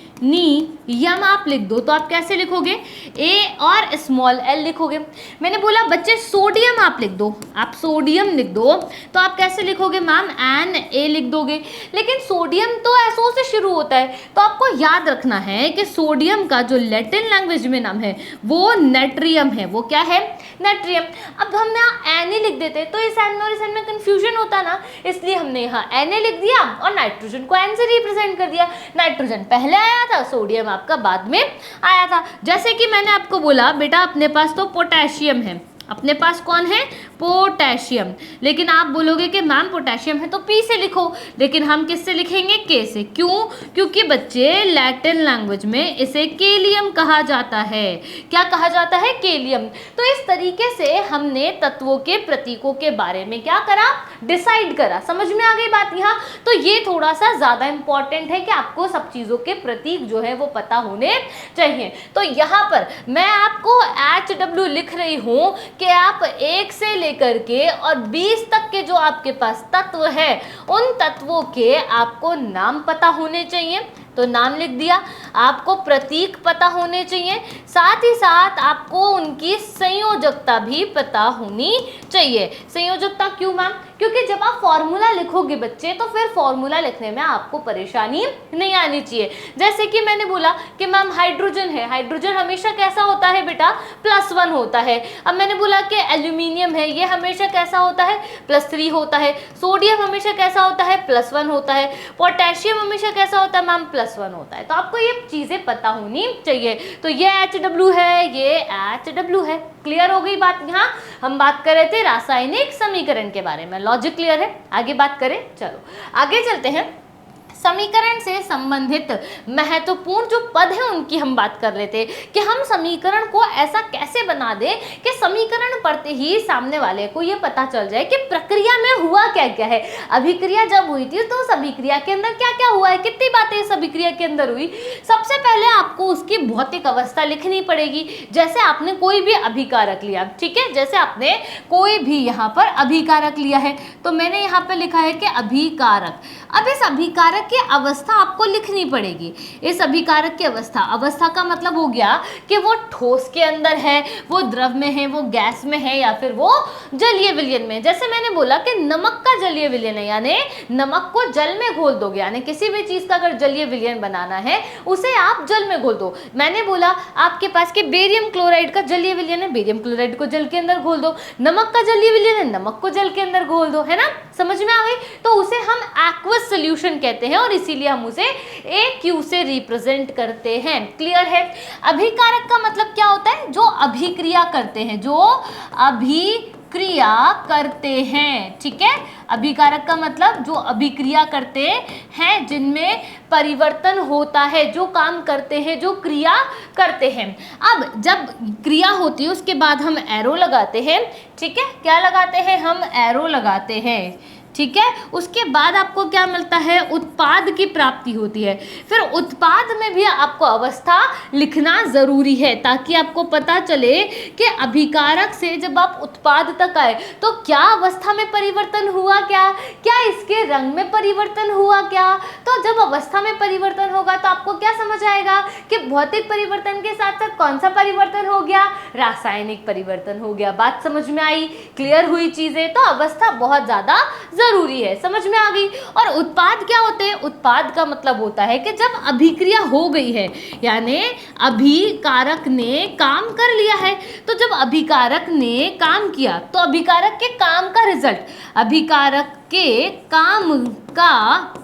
आप लिख दो, तो आप कैसे लिखोगे, ए और स्मॉल एल लिखोगे। मैंने बोला बच्चे सोडियम आप लिख दो, आप सोडियम लिख दो, तो आप कैसे लिखोगे मैम, एन ए लिख दोगे। लेकिन सोडियम तो एसओ से शुरू होता है, तो आपको याद रखना है कि सोडियम का जो लैटिन लैंग्वेज में नाम है वो नेट्रियम है, वो क्या है, नेट्रियम। अब हम यहाँ एन लिख देते तो इस एन और इस एन में कंफ्यूजन होता ना, इसलिए हमने यहाँ एन लिख दिया और नाइट्रोजन को एन से रिप्रेजेंट कर दिया। नाइट्रोजन पहले आया था, सोडियम आपका बाद में आया था। जैसे कि मैंने आपको बोला बेटा अपने पास तो पोटेशियम है, अपने पास कौन है, पोटेशियम, लेकिन आप बोलोगे कि मैम पोटेशियम है तो पी से लिखो, लेकिन हम किससे लिखेंगे, के से। क्यों, क्योंकि बच्चे लैटिन लैंग्वेज में इसे केलियम कहा जाता है। क्या कहा जाता है, केलियम। तो इस तरीके से हमने तत्वों के प्रतीकों के बारे में क्या करा, डिसाइड करा। समझ में आ गई बात यहाँ। तो ये थोड़ा सा ज्यादा इंपॉर्टेंट है कि आपको सब चीजों के प्रतीक जो है वो पता होने चाहिए। तो यहाँ पर मैं आपको HW लिख रही हूँ कि आप 1 से लेकर के और 20 तक के जो आपके पास तत्व है उन तत्वों के आपको नाम पता होने चाहिए, तो नाम लिख दिया। आपको प्रतीक पता होने चाहिए, साथ ही साथ आपको उनकी संयोजकता भी पता होनी चाहिए। संयोजकता क्यों मैम, क्योंकि जब आप फॉर्मूला लिखोगे बच्चे तो फिर फॉर्मूला लिखने में आपको परेशानी नहीं आनी चाहिए। जैसे कि मैंने बोला कि मैम हाइड्रोजन है, हाइड्रोजन हमेशा कैसा होता है बेटा, +1 होता है। अब मैंने बोला कि एल्यूमिनियम है, ये हमेशा कैसा होता है, +3 होता है। सोडियम हमेशा कैसा होता है, +1 होता है। पोटेशियम हमेशा कैसा होता है मैम, +1 होता है। तो आपको ये चीजें पता होनी चाहिए। तो ये HW है, ये HW है। क्लियर हो गई बात। यहाँ हम बात कर रहे थे रासायनिक समीकरण के बारे में, लॉजिक क्लियर है। आगे बात करें, चलो आगे चलते हैं। समीकरण से संबंधित महत्वपूर्ण जो पद हैं उनकी हम बात कर लेते हैं कि हम समीकरण को ऐसा कैसे बना दें कि समीकरण पढ़ते ही सामने वाले को ये पता चल जाए कि प्रक्रिया में हुआ क्या क्या है। अभिक्रिया जब हुई थी तो उस अभिक्रिया के अंदर क्या क्या हुआ है, कितनी बातें इस अभिक्रिया के अंदर हुई। सबसे पहले आपको उसकी भौतिक अवस्था लिखनी पड़ेगी। जैसे आपने कोई भी अभिकारक लिया, ठीक है, जैसे आपने कोई भी यहाँ पर अभिकारक लिया है तो मैंने यहाँ पर लिखा है कि अभिकारक। अब इस अभिकारक की अवस्था आपको लिखनी पड़ेगी। इस अभिकारक की अवस्था, अवस्था का मतलब हो गया कि वो ठोस के अंदर है, वो द्रव में है, वो गैस में है या फिर वो जलीय विलयन में। जैसे मैंने बोला कि नमक का जलीय विलयन है, यानी नमक को जल में घोल दोगे, यानी किसी भी चीज का अगर जलीय विलयन बनाना है उसे आप जल में घोल दो। मैंने बोला आपके पास के बेरियम क्लोराइड का जलीय विलयन है, बेरियम क्लोराइड को जल के अंदर घोल दो। नमक का जलीय विलयन है, नमक को जल के अंदर घोल दो, है ना, समझ में आ गई। तो उसे हम एक्वस सॉल्यूशन कहते हैं और इसीलिए हम उसे AQ से रिप्रेजेंट करते हैं। क्लियर है। अभिकारक का मतलब क्या होता है, जो अभिक्रिया करते हैं, जो अभिक्रिया क्रिया करते हैं। ठीक है, अभिकारक का मतलब जो अभिक्रिया करते हैं, जिनमें परिवर्तन होता है, जो काम करते हैं, जो क्रिया करते हैं। अब जब क्रिया होती है उसके बाद हम एरो लगाते हैं। ठीक है, क्या लगाते हैं? हम एरो लगाते हैं। ठीक है, उसके बाद आपको क्या मिलता है? उत्पाद की प्राप्ति होती है। फिर उत्पाद में भी आपको अवस्था लिखना जरूरी है ताकि आपको पता चले कि अभिकारक से जब आप उत्पाद तक आए तो क्या अवस्था में परिवर्तन हुआ, क्या इसके रंग में परिवर्तन हुआ क्या। तो जब अवस्था में परिवर्तन होगा तो आपको क्या समझ आएगा कि भौतिक परिवर्तन के साथ साथ कौन सा परिवर्तन हो गया? रासायनिक परिवर्तन हो गया। बात समझ में आई? क्लियर हुई चीजें? तो अवस्था बहुत ज्यादा जरूरी है, समझ में आ गई। और उत्पाद क्या होते हैं? उत्पाद का मतलब होता है कि जब अभिक्रिया हो गई है, यानी अभिकारक ने काम कर लिया है। तो जब अभिकारक ने काम किया तो अभिकारक के काम का रिजल्ट, अभिकारक के काम का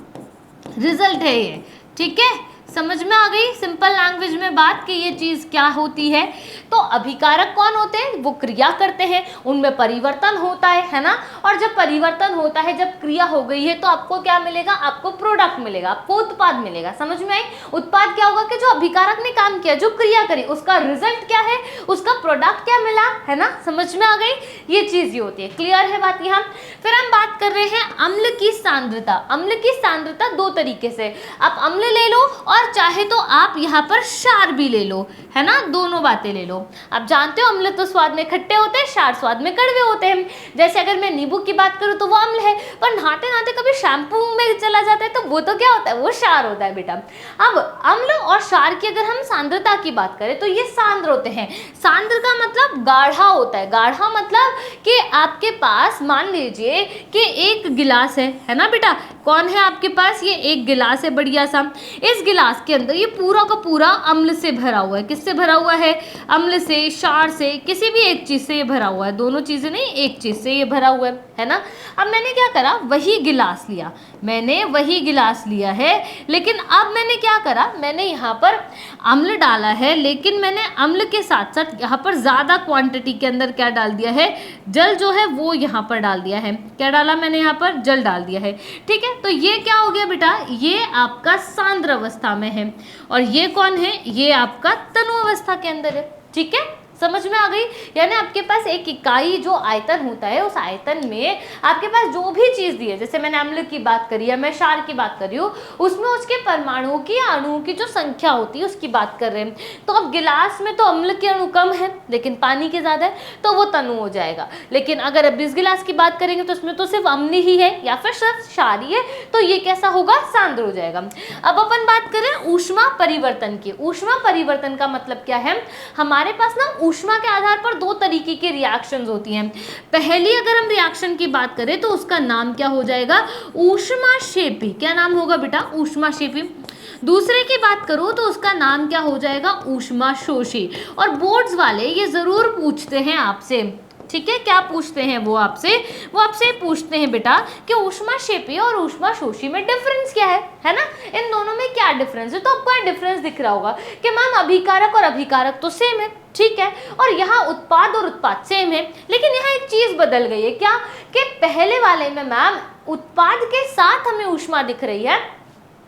रिजल्ट है ये। ठीक है, समझ में आ गई सिंपल लैंग्वेज में बात कि ये चीज क्या होती है। तो अभिकारक कौन होते हैं? वो क्रिया करते हैं, उनमें परिवर्तन होता है ना। और जब परिवर्तन होता है, जब क्रिया हो गई है तो आपको क्या मिलेगा? आपको प्रोडक्ट मिलेगा, आपको उत्पाद मिलेगा। समझ में आई? उत्पाद क्या होगा कि जो अभिकारक ने काम किया, जो क्रिया करी, उसका रिजल्ट क्या है, उसका प्रोडक्ट क्या मिला, है ना। समझ में आ गई? ये चीज ये होती है। क्लियर है बात यहाँ? फिर हम बात कर रहे हैं अम्ल की सांद्रता। अम्ल की सांद्रता दो तरीके से, आप अम्ल ले लो और चाहे तो आप यहाँ पर क्षार भी ले लो, है ना। दोनों बातें ले लो। आप जानते हो अम्ल तो स्वाद में खट्टे होते हैं, क्षार स्वाद में कड़वे होते हैं। जैसे अगर मैं नींबू की बात करूँ तो वो अम्ल है, पर नहाते नहाते कभी शैम्पू में चला जाता है तो वो तो क्या होता है? वो क्षार होता है बेटा। अब अम्ल और क्षार की अगर हम सांद्रता की बात करें तो ये सांद्र होते हैं। सांद्र का मतलब गाढ़ा होता है। गाढ़ा मतलब कि आपके पास मान लीजिए कि एक गिलास है ना बेटा। कौन है आपके पास? ये एक गिलास है बढ़िया सा। इस गिलास के अंदर ये पूरा का पूरा अम्ल से भरा हुआ है। किससे भरा हुआ है? अम्ल से, क्षार से, किसी भी एक चीज से ये भरा हुआ है। दोनों चीजें नहीं, एक चीज से ये भरा हुआ है ना। अब मैंने क्या करा? वही गिलास लिया, मैंने वही गिलास लिया है, लेकिन अब मैंने क्या करा? मैंने यहाँ पर अम्ल डाला है, लेकिन मैंने अम्ल के साथ साथ यहाँ पर ज्यादा क्वांटिटी के अंदर क्या डाल दिया है? जल जो है वो यहाँ पर डाल दिया है। क्या डाला मैंने? यहाँ पर जल डाल दिया है। ठीक है, तो ये क्या हो गया बेटा? ये आपका सांद्र अवस्था में है। और ये कौन है? ये आपका तनु अवस्था के अंदर है। ठीक है, समझ में आ गई? यानी आपके पास एक इकाई जो आयतन होता है, उस आयतन में आपके पास जो भी चीज दी है, जैसे मैंने अम्ल की बात करी है, मैं क्षार की बात कर रही हूँ, उसमें उसके परमाणुओं की, अणुओं की जो संख्या होती है उसकी बात कर रहे हैं। तो अब गिलास में तो अम्ल के अणु कम है लेकिन पानी के ज्यादा है, तो वो तनु हो जाएगा। लेकिन अगर अब इस गिलास की बात करेंगे तो उसमें तो सिर्फ अम्ल ही है या फिर सिर्फ क्षार ही है, तो ये कैसा होगा? सांद्र हो जाएगा। अब अपन बात करें ऊष्मा परिवर्तन की। ऊष्मा परिवर्तन का मतलब क्या है? हमारे पास ना ऊष्मा के आधार पर दो तरीके की रिएक्शंस होती हैं। पहली अगर हम रिएक्शन की बात करें तो उसका नाम क्या हो जाएगा? ऊष्माक्षेपी। क्या नाम होगा बेटा? ऊष्माक्षेपी। दूसरे की बात करूं तो उसका नाम क्या हो जाएगा? ऊष्माशोषी। और बोर्ड्स वाले ये जरूर पूछते हैं आपसे, ठीक है, क्या पूछते हैं वो आपसे? वो आपसे पूछते हैं बेटा कि ऊष्माक्षेपी और ऊष्माशोषी में डिफरेंस क्या है ना। इन दोनों में क्या डिफरेंस है? तो आपको डिफरेंस दिख रहा होगा कि मैम अभिकारक और अभिकारक तो सेम है, ठीक है, और यहाँ उत्पाद और उत्पाद सेम है, लेकिन यहाँ एक चीज बदल गई है। क्या? कि पहले वाले में मैम उत्पाद के साथ हमें ऊष्मा दिख रही है,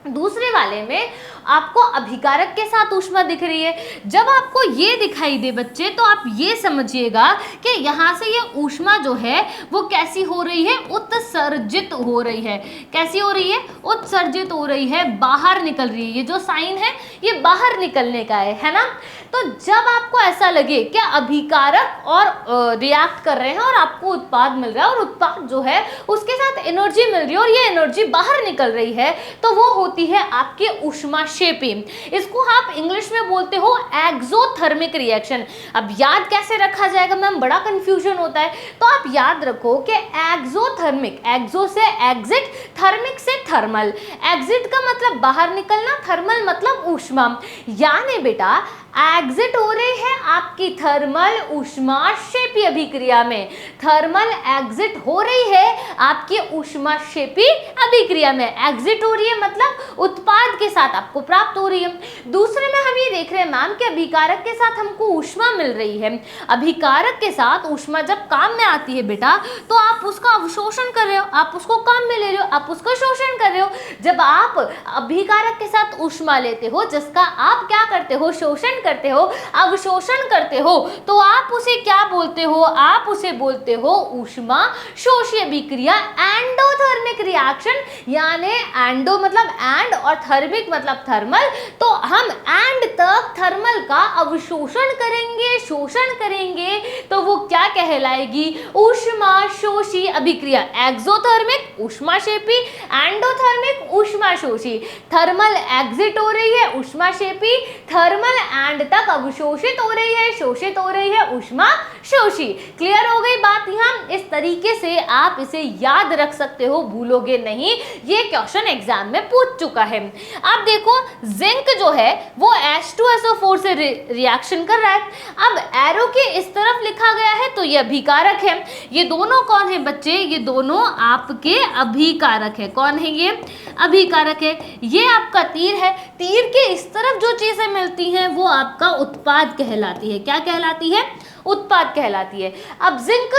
दूसरे वाले में आपको अभिकारक के साथ ऊष्मा दिख रही है। जब आपको ये दिखाई दे बच्चे तो आप ये समझिएगा कि यहाँ से ये ऊष्मा जो है वो कैसी हो रही है? उत्सर्जित हो रही है। कैसी हो रही है? उत्सर्जित हो रही है, बाहर निकल रही है। ये जो साइन है ये बाहर निकलने का है ना। तो जब आपको ऐसा लगे कि अभिकारक और रिएक्ट कर रहे हैं और आपको उत्पाद मिल रहा है और उत्पाद जो है उसके साथ एनर्जी मिल रही है और ये एनर्जी बाहर निकल रही है, तो वो होती है आपकी ऊष्माक्षेपी। इसको आप इंग्लिश में बोलते हो एक्सोथर्मिक रिएक्शन। अब याद कैसे रखा जाएगा मैम? बड़ा कंफ्यूजन होता है। तो आप याद रखो कि एक्सोथर्मिक, एक्सो से एग्जिट, थर्मिक से थर्मल। एग्जिट का मतलब बाहर निकलना, थर्मल मतलब ऊष्मा। यानी बेटा एग्जिट हो रही है आपकी थर्मल ऊष्माक्षेपी अभिक्रिया में, थर्मल एग्जिट हो रही है आपकी ऊष्माक्षेपी अभिक्रिया में। एग्जिट हो रही है मतलब उत्पाद के साथ आपको प्राप्त हो रही है। दूसरे में हम ये देख रहे हैं मैम कि अभिकारक के साथ हमको ऊष्मा मिल रही है। अभिकारक के साथ ऊष्मा जब काम में आती है बेटा तो आप उसका अवशोषण कर रहे हो, आप उसको काम में ले रहे हो, आप उसका शोषण कर रहे हो। जब आप अभिकारक के साथ ऊष्मा लेते हो जिसका आप क्या करते हो, शोषण करते हो, अवशोषण करते हो, तो आप उसे क्या बोलते हो, आप उसे बोलते हो ऊष्मा शोषी अभिक्रिया, एंडोथर्मिक रिएक्शन। यानी एंडो मतलब एंड और थर्मिक मतलब थर्मल, तो हम एंड तक थर्मल का अवशोषण करेंगे, शोषण करेंगे, तो वो क्या कहलाएगी, ऊष्मा शोषी अभिक्रिया। एक्सोथर्मिक ऊष्माक्षेपी, एंडोथर्मिक ऊष्माशोषी। थर्मल एग्जिट हो रही है ऊष्माक्षेपी, थर्मल एंड तक अवशोषित हो रही है, शोषित हो रही है ऊष्मा शोषी। क्लियर हो गई बात यहाँ? इस तरीके से आप इसे याद रख सकते हो, भूलोगे नहीं। ये क्वेश्चन एग्जाम में पूछ चुका है। अब देखो जिंक जो है वो H2SO4 से रिएक्शन कर रहा है। अब एरो के इस तरफ लिखा गया है तो ये अभिकारक है। ये दोनों कौन है बच्चे, ये दोनों आपके अभिकारक है। कौन है ये, अभिकारक है। ये आपका तीर है, तीर के इस तरफ जो चीजें मिलती हैं वो आपका उत्पाद कहलाती है। क्या कहलाती है, उत्पाद कहलाती है। अब जिंक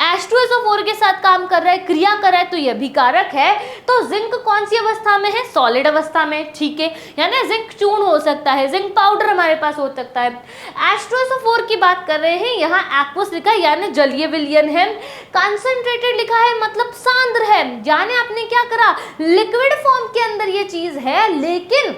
H2SO4 के साथ काम कर रहा है, क्रिया कर रहा है, तो ये अभिकारक है। तो जिंक कौन सी अवस्था में है, सॉलिड अवस्था में, ठीक है। यानी जिंक चूर्ण हो सकता है, जिंक पाउडर हमारे पास हो सकता है। H2SO4 की बात कर रहे हैं, यहाँ एक्वस लिखा है यानी जलीय विलयन है। कंसंट्रेटेड लिखा है मतलब सांद्र है, यानी आपने क्या करा, लिक्विड फॉर्म के अंदर ये चीज है, लेकिन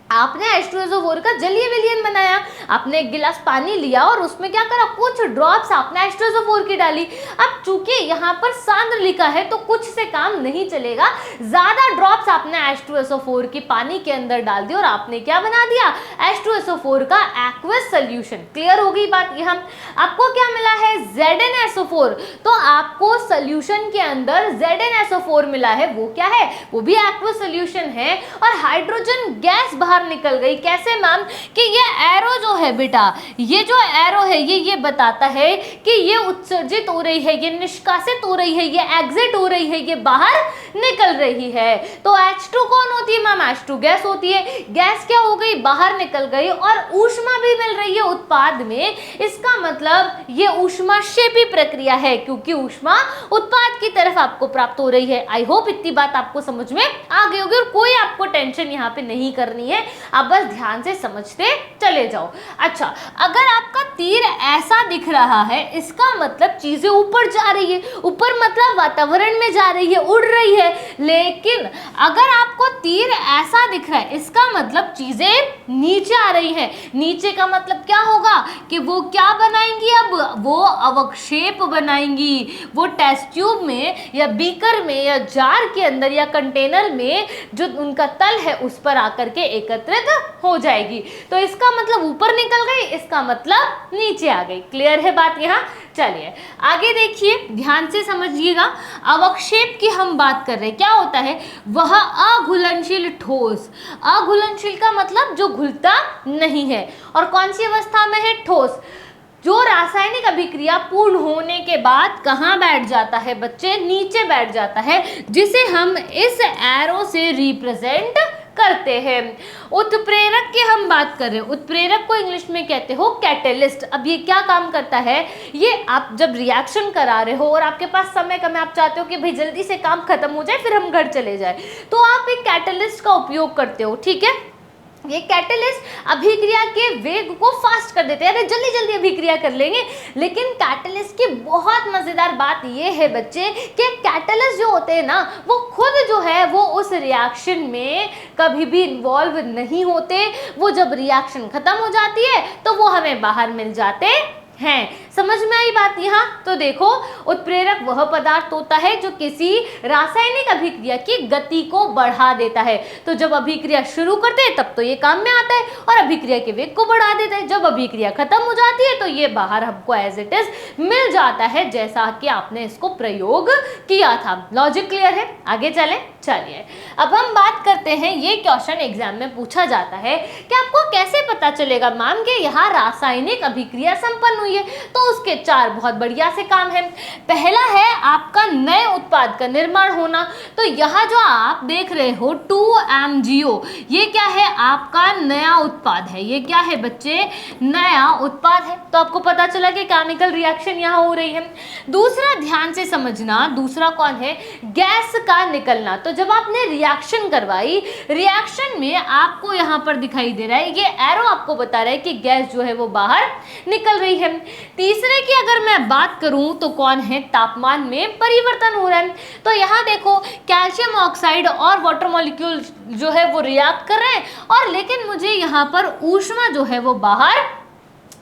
आपने H2SO4 का जलीय विलयन बनाया। आपने एक गिलास पानी लिया और उसमें क्या करा, कुछ ड्रॉप्स आपने H2SO4 की डाली। अब चूंकि यहाँ पर सांद्र लिखा है तो कुछ से काम नहीं चलेगा, ज्यादा ड्रॉप्स आपने H2SO4 की पानी के अंदर डाल दी और आपने क्या बना दिया, H2SO4 का एक्वस सोल्यूशन। क्लियर हो गई बात यहाँ? आपको क्या मिला है, ZnSO4। तो आपको सोल्यूशन के अंदर ZnSO4 मिला है, वो क्या है, वो भी एक्वस सोल्यूशन है। और हाइड्रोजन गैस बाहर निकल गई। कैसे मैम, कि ये एरो जो है बेटा, ये जो एरो है ये बताता है कि ये उत्सर्जित हो रही है, ये निष्कासित हो रही है, ये एग्जिट हो रही है, ये बाहर निकल रही है। तो H2 कौन होती है मैम, H2 गैस होती है। गैस क्या हो गई, बाहर निकल गई और ऊष्मा भी मिल रही है उत्पाद में। इसका मतलब ये ऊष्माक्षेपी प्रक्रिया है, क्योंकि ऊष्मा उत्पाद की तरफ आपको प्राप्त हो रही है। आई होप इतनी बात आपको समझ में आ गई होगी और कोई आपको टेंशन यहाँ पे नहीं करनी है, आप बस ध्यान से समझते चले जाओ। अच्छा, अगर आपका तीर ऐसा दिख रहा है, इसका मतलब चीजें ऊपर जा रही है, ऊपर मतलब वातावरण में जा रही है, उड़ रही है। लेकिन अगर आपको तीर ऐसा दिख रहा है, इसका मतलब चीजें नीचे आ रही हैं। नीचे का मतलब क्या होगा कि वो क्या बनाएंगी, अब वो अवक्षेप बनाएंगी। वो टेस्ट ट्यूब में या बीकर में या जार के अंदर या कंटेनर में जो उनका तल है उस पर आकर के एकत्रित हो जाएगी। तो इसका मतलब ऊपर निकल गई, इसका मतलब नीचे आ गई। क्लियर है बात यहाँ? चलिए आगे देखिए, ध्यान से समझिएगा। अवक्षेप की हम बात कर रहे हैं, क्या होता है, वह अघुलनशील ठोस। अघुलनशील का मतलब जो घुलता नहीं है। और कौन सी अवस्था में है, ठोस। जो रासायनिक अभिक्रिया पूर्ण होने के बाद कहाँ बैठ जाता है बच्चे, नीचे बैठ जाता है, जिसे हम इस एरो से रिप्रेजेंट करते हैं। उत्प्रेरक की हम बात कर रहे हैं, उत्प्रेरक को इंग्लिश में कहते हो कैटलिस्ट। अब ये क्या काम करता है, ये आप जब रिएक्शन करा रहे हो और आपके पास समय कम है, आप चाहते हो कि भाई जल्दी से काम खत्म हो जाए फिर हम घर चले जाए, तो आप एक कैटलिस्ट का उपयोग करते हो, ठीक है। ये कैटलिस्ट अभिक्रिया के वेग को फास्ट कर देते हैं, अरे जल्दी जल्दी अभिक्रिया कर लेंगे। लेकिन कैटलिस्ट की बहुत मजेदार बात ये है बच्चे कि कैटलिस्ट जो होते हैं ना, वो खुद जो है वो उस रिएक्शन में कभी भी इन्वॉल्व नहीं होते। वो जब रिएक्शन खत्म हो जाती है तो वो हमें बाहर मिल जाते हैं। समझ में आई बात यहाँ? तो देखो, उत्प्रेरक वह पदार्थ होता है जो किसी रासायनिक अभिक्रिया की गति को बढ़ा देता है। तो जब अभिक्रिया शुरू करते हैं तब तो ये काम में आता है और अभिक्रिया के वेग को बढ़ा देता है। जब अभिक्रिया खत्म हो जाती है तो ये बाहर हमको एज इट इज मिल जाता है, जैसा कि आपने इसको प्रयोग किया था। लॉजिक क्लियर है? आगे चलें। चलिए अब हम बात करते हैं, ये क्वेश्चन एग्जाम में पूछा जाता है कि आपको कैसे पता चलेगा मैम कि यहाँ रासायनिक अभिक्रिया संपन्न हुई है। तो उसके 4 बहुत बढ़िया से काम है। पहला है आपका नए उत्पाद का निर्माण होना। तो यहाँ जो आप देख रहे हो 2MgO, ये क्या है, आपका नया उत्पाद है। ये क्या है बच्चे, नया उत्पाद है। तो आपको पता चला कि केमिकल रिएक्शन यहाँ हो रही है। दूसरा ध्यान से समझना, दूसरा कौन है, गैस का निकलना। तो जब आपने रिएक्शन करवाई, रिएक्शन में आपको यहाँ पर दिखाई दे रहा है, ये एरो आपको बता रहा है कि गैस जो है वो बाहर निकल रही है। तीसरे की अगर मैं बात करूं तो कौन है, तापमान में परिवर्तन हो रहा है। तो यहाँ देखो कैल्शियम ऑक्साइड और वाटर मॉलिक्यूल जो है वो रिएक्ट कर रहे हैं, और लेकिन मुझे यहाँ पर ऊष्मा जो है वो बाहर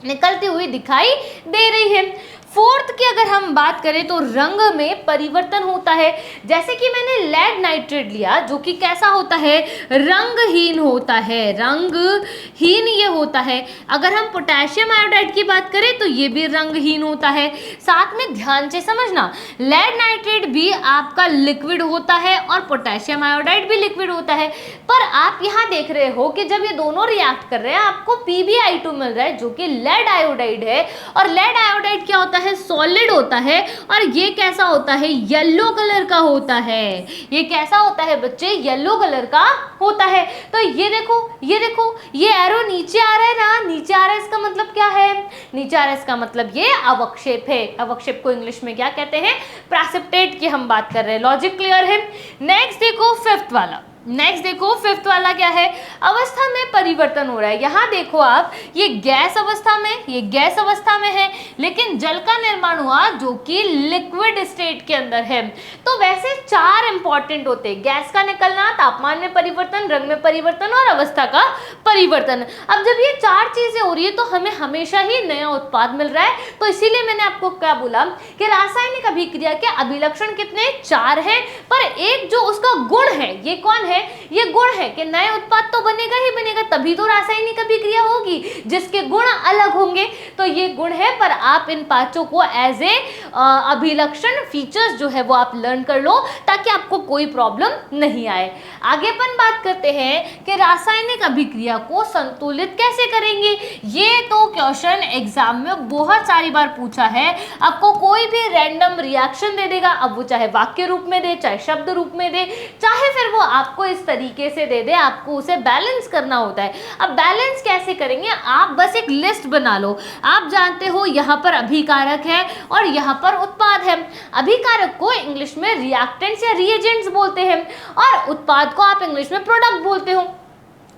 निकलती हुई दिखाई दे रही है। फोर्थ की अगर हम बात करें तो रंग में परिवर्तन होता है। जैसे कि मैंने लेड नाइट्रेट लिया जो कि कैसा होता है, रंगहीन होता है, रंगहीन ये होता है। अगर हम पोटेशियम आयोडाइड की बात करें तो ये भी रंगहीन होता है। साथ में ध्यान से समझना, लेड नाइट्रेट भी आपका लिक्विड होता है और पोटेशियम आयोडाइड भी लिक्विड होता है। पर आप यहाँ देख रहे हो कि जब ये दोनों रिएक्ट कर रहे हैं आपको PbI2 मिल रहा है जो कि लेड आयोडाइड है। और लेड आयोडाइड क्या होता है, सॉलिड होता है, और ये कैसा होता है, येलो कलर का होता है। ये कैसा होता है बच्चे, येलो कलर का होता है। तो ये देखो, ये देखो, ये एरो नीचे आ रहा है ना, नीचे आ रहा है, इसका मतलब क्या है, नीचे आ रहा है, इसका मतलब ये अवक्षेप है। अवक्षेप को इंग्लिश में क्या कहते हैं, प्रेसिपिटेट की हम बात कर रहे हैं। लॉजिक क्लियर है। नेक्स्ट देखो फिफ्थ वाला, नेक्स्ट देखो फिफ्थ वाला क्या है, अवस्था में परिवर्तन हो रहा है। यहाँ देखो आप, ये गैस अवस्था में, ये गैस अवस्था में है, लेकिन जल का निर्माण हुआ जो कि लिक्विड स्टेट के अंदर है। तो वैसे 4 इंपॉर्टेंट होते हैं, गैस का निकलना, तापमान में परिवर्तन, रंग में परिवर्तन और अवस्था का परिवर्तन। अब जब ये 4 चीजें हो रही है तो हमें हमेशा ही नया उत्पाद मिल रहा है। तो इसीलिए मैंने आपको क्या बोला कि रासायनिक अभिक्रिया के अभिलक्षण कितने, 4 हैं, पर एक जो उसका गुण है, ये कौन है, ये गुण है कि नए उत्पाद तो बनेगा ही बनेगा, तभी तो रासायनिक अभिक्रिया होगी जिसके गुण अलग होंगे। तो ये गुण है, पर आप इन 5 को एज ए अभिलक्षण फीचर्स जो है वो आप लर्न कर लो ताकि आपको कोई प्रॉब्लम नहीं आए। आगे अपन बात करते हैं कि रासायनिक अभिक्रिया को संतुलित कैसे करेंगे। ये तो क्वेश्चन एग्जाम में बहुत सारी बार पूछा है। आपको कोई भी रैंडम रिएक्शन दे देगा, अब वो चाहे वाक्य रूप में दे, चाहे शब्द रूप में दे, चाहे फिर वो आपको इस तरीके से दे दे, आपको उसे बैलेंस करना होता है। अब बैलेंस कैसे करेंगे, आप बस एक लिस्ट बना लो। आप जानते हो यहाँ पर अभिकारक है और यहाँ पर उत्पाद है। अभिकारक को इंग्लिश में रिएक्टेंट्स या रिएजेंट्स बोलते हैं और उत्पाद को आप इंग्लिश में प्रोडक्ट बोलते हो।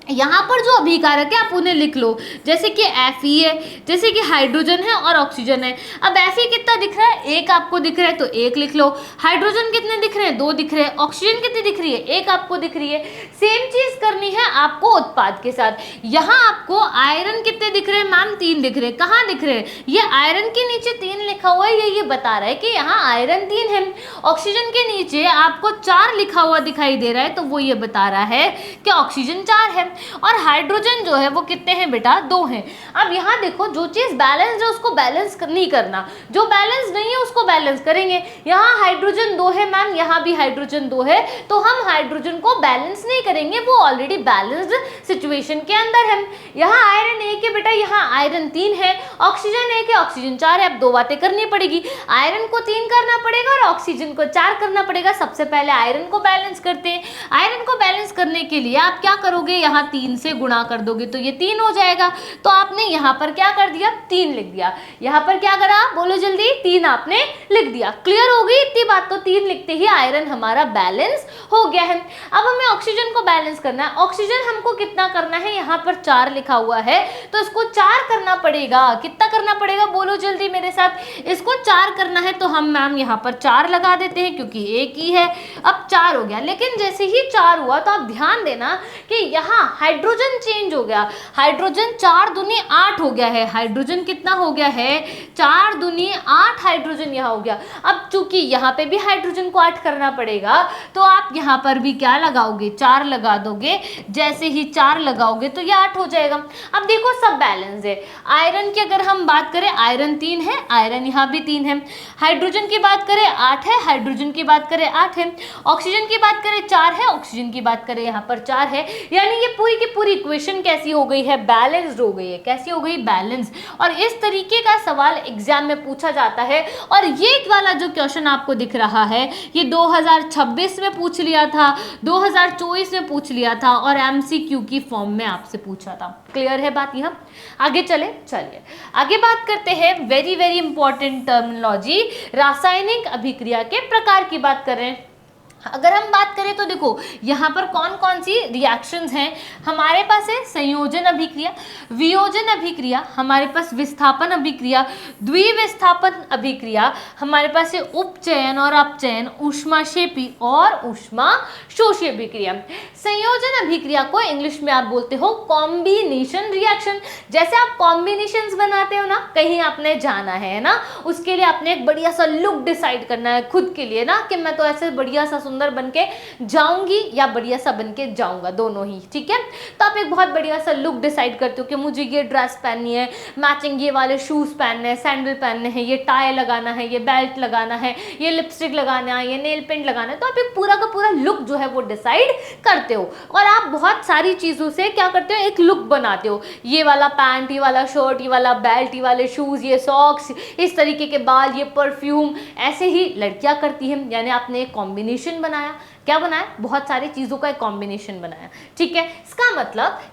यहाँ पर जो अभिकारक है आप उन्हें लिख लो, जैसे कि Fe है, जैसे कि हाइड्रोजन है और ऑक्सीजन है। अब Fe कितना दिख रहा है, 1 आपको दिख रहा है तो 1 लिख लो। हाइड्रोजन कितने दिख रहे हैं, 2 दिख रहे हैं। ऑक्सीजन कितनी दिख रही है, 1 आपको दिख रही है। सेम चीज करनी है आपको उत्पाद के साथ। यहाँ आपको आयरन कितने दिख रहे हैं मैम, 3 दिख रहे हैं। कहाँ दिख रहे हैं, ये आयरन के नीचे 3 लिखा हुआ है, ये बता रहा है कि यहाँ आयरन 3 है। ऑक्सीजन के नीचे आपको 4 लिखा हुआ दिखाई दे रहा है, तो वो ये बता रहा है कि ऑक्सीजन 4 है। और हाइड्रोजन जो है वो कितने हैं बेटा, 2 हैं। अब यहाँ देखो, जो चीज बैलेंस है उसको बैलेंस नहीं करना, जो बैलेंस नहीं है उसको बैलेंस करेंगे। यहाँ हाइड्रोजन 2 है मैम, यहाँ भी हाइड्रोजन 2 है, तो हम हाइड्रोजन को बैलेंस नहीं करेंगे, वो ऑलरेडी बैलेंस्ड सिचुएशन के अंदर है। यहाँ आयरन 1 है बेटा, यहाँ आयरन 3 है। ऑक्सीजन 1 है, ऑक्सीजन 4 है। अब 2 बातें करनी पड़ेगी, आयरन को 3 करना पड़ेगा और ऑक्सीजन को 4 करना पड़ेगा। सबसे पहले आयरन को बैलेंस करते हैं। आयरन को बैलेंस करने के लिए आप क्या करोगे, यहाँ 3 से गुणा कर दोगे तो ये 3 हो जाएगा। तो आपने यहाँ पर क्या कर दिया, 3 लिख दिया। यहाँ पर क्या करा, बोलो जल्दी, 3 आपने लिख दिया। क्लियर हो गई इतनी बात। तो 3 लिखते ही आयरन हमारा बैलेंस हो गया है। अब हमें ऑक्सीजन को बैलेंस करना है। ऑक्सीजन हमको कितना करना है, यहाँ पर 4 लिखा हुआ है तो इसको 4 करना पड़ेगा। कितना करना पड़ेगा, बोलो जल्दी मेरे साथ। इसको 4 करना है तो हम मैम यहाँ पर 4 लगा देते हैं क्योंकि एक ही है। अब 4 हो गया, लेकिन जैसे ही 4 हुआ तो आप ध्यान देना कि यहाँ हाइड्रोजन चेंज हो गया, हाइड्रोजन 4 दूनी 8 हो गया है, हाइड्रोजन कितना हो गया है 4 दूनी 8 हाइड्रोजन यहाँ हो गया। अब चूंकि यहाँ पे भी हाइड्रोजन को 8 करना पड़ेगा तो आप यहाँ पर भी क्या लगाओगे 4 लगा दोगे, जैसे ही 4 लगाओगे तो ये 8 हो जाएगा। अब देखो सब बैलेंस है। आयरन की अगर हम बात करें आयरन 3 है, आयरन यहाँ भी 3 है, हाइड्रोजन की बात करें 8 है, हाइड्रोजन की बात करें 8 है, ऑक्सीजन की बात करें 4 है, ऑक्सीजन की बात करें यहाँ पर 4 है। यानी ये पूरी की पूरी इक्वेशन कैसी हो गई है बैलेंस्ड हो गई है। कैसी हो गई बैलेंस। और इस तरीके का सवाल एग्जाम में पूछा जाता है। और ये वाला जो क्वेश्चन आपको दिख रहा है ये 2026 में पूछ लिया था, 2024 में पूछ लिया था और एमसीक्यू की फॉर्म में आपसे पूछा था। क्लियर है बात यहाँ। आगे चलिए आगे बात करते हैं वेरी वेरी इंपॉर्टेंट टर्मिनोलॉजी, रासायनिक अभिक्रिया के प्रकार की बात कर रहे हैं। अगर हम बात करें तो देखो यहाँ पर कौन कौन सी रिएक्शंस हैं हमारे पास है। संयोजन अभिक्रिया, वियोजन अभिक्रिया, हमारे पास विस्थापन अभिक्रिया, द्विविस्थापन अभिक्रिया, हमारे पास है उपचयन और अपचयन, ऊष्माक्षेपी और ऊष्माशोषी अभिक्रिया। संयोजन अभिक्रिया को इंग्लिश में आप बोलते हो कॉम्बिनेशन रिएक्शन। जैसे आप कॉम्बिनेशंस बनाते हो ना, कहीं आपने जाना है ना, उसके लिए आपने एक बढ़िया सा लुक डिसाइड करना है खुद के लिए ना, कि मैं तो ऐसे बढ़िया सा सुंदर बन के जाऊंगी या बढ़िया सा बन के जाऊंगा, दोनों ही ठीक है। तो आप एक बहुत बढ़िया सा लुक डिसाइड करते हो कि मुझे ये ड्रेस पहननी है, मैचिंग ये वाले शूज पहनने हैं, सैंडल पहनने हैं, ये टाई लगाना है, ये बेल्ट लगाना है, ये लिपस्टिक लगाना है, ये नेल पेंट लगाना है। तो आप एक पूरा का पूरा लुक जो है वो डिसाइड करते हो और आप बहुत सारी चीजों से क्या करते हो एक लुक बनाते हो। ये वाला पैंट, ये वाला शर्ट, ये वाला बेल्ट, ये वाले शूज, ये सॉक्स, इस तरीके के बाल, ये परफ्यूम, ऐसे ही लड़कियां करती हैं। यानी आपने एक कॉम्बिनेशन बनाया। क्या बनाया? बहुत सारी चीजों का एक कॉम्बिनेशन बनाया। ठीक है,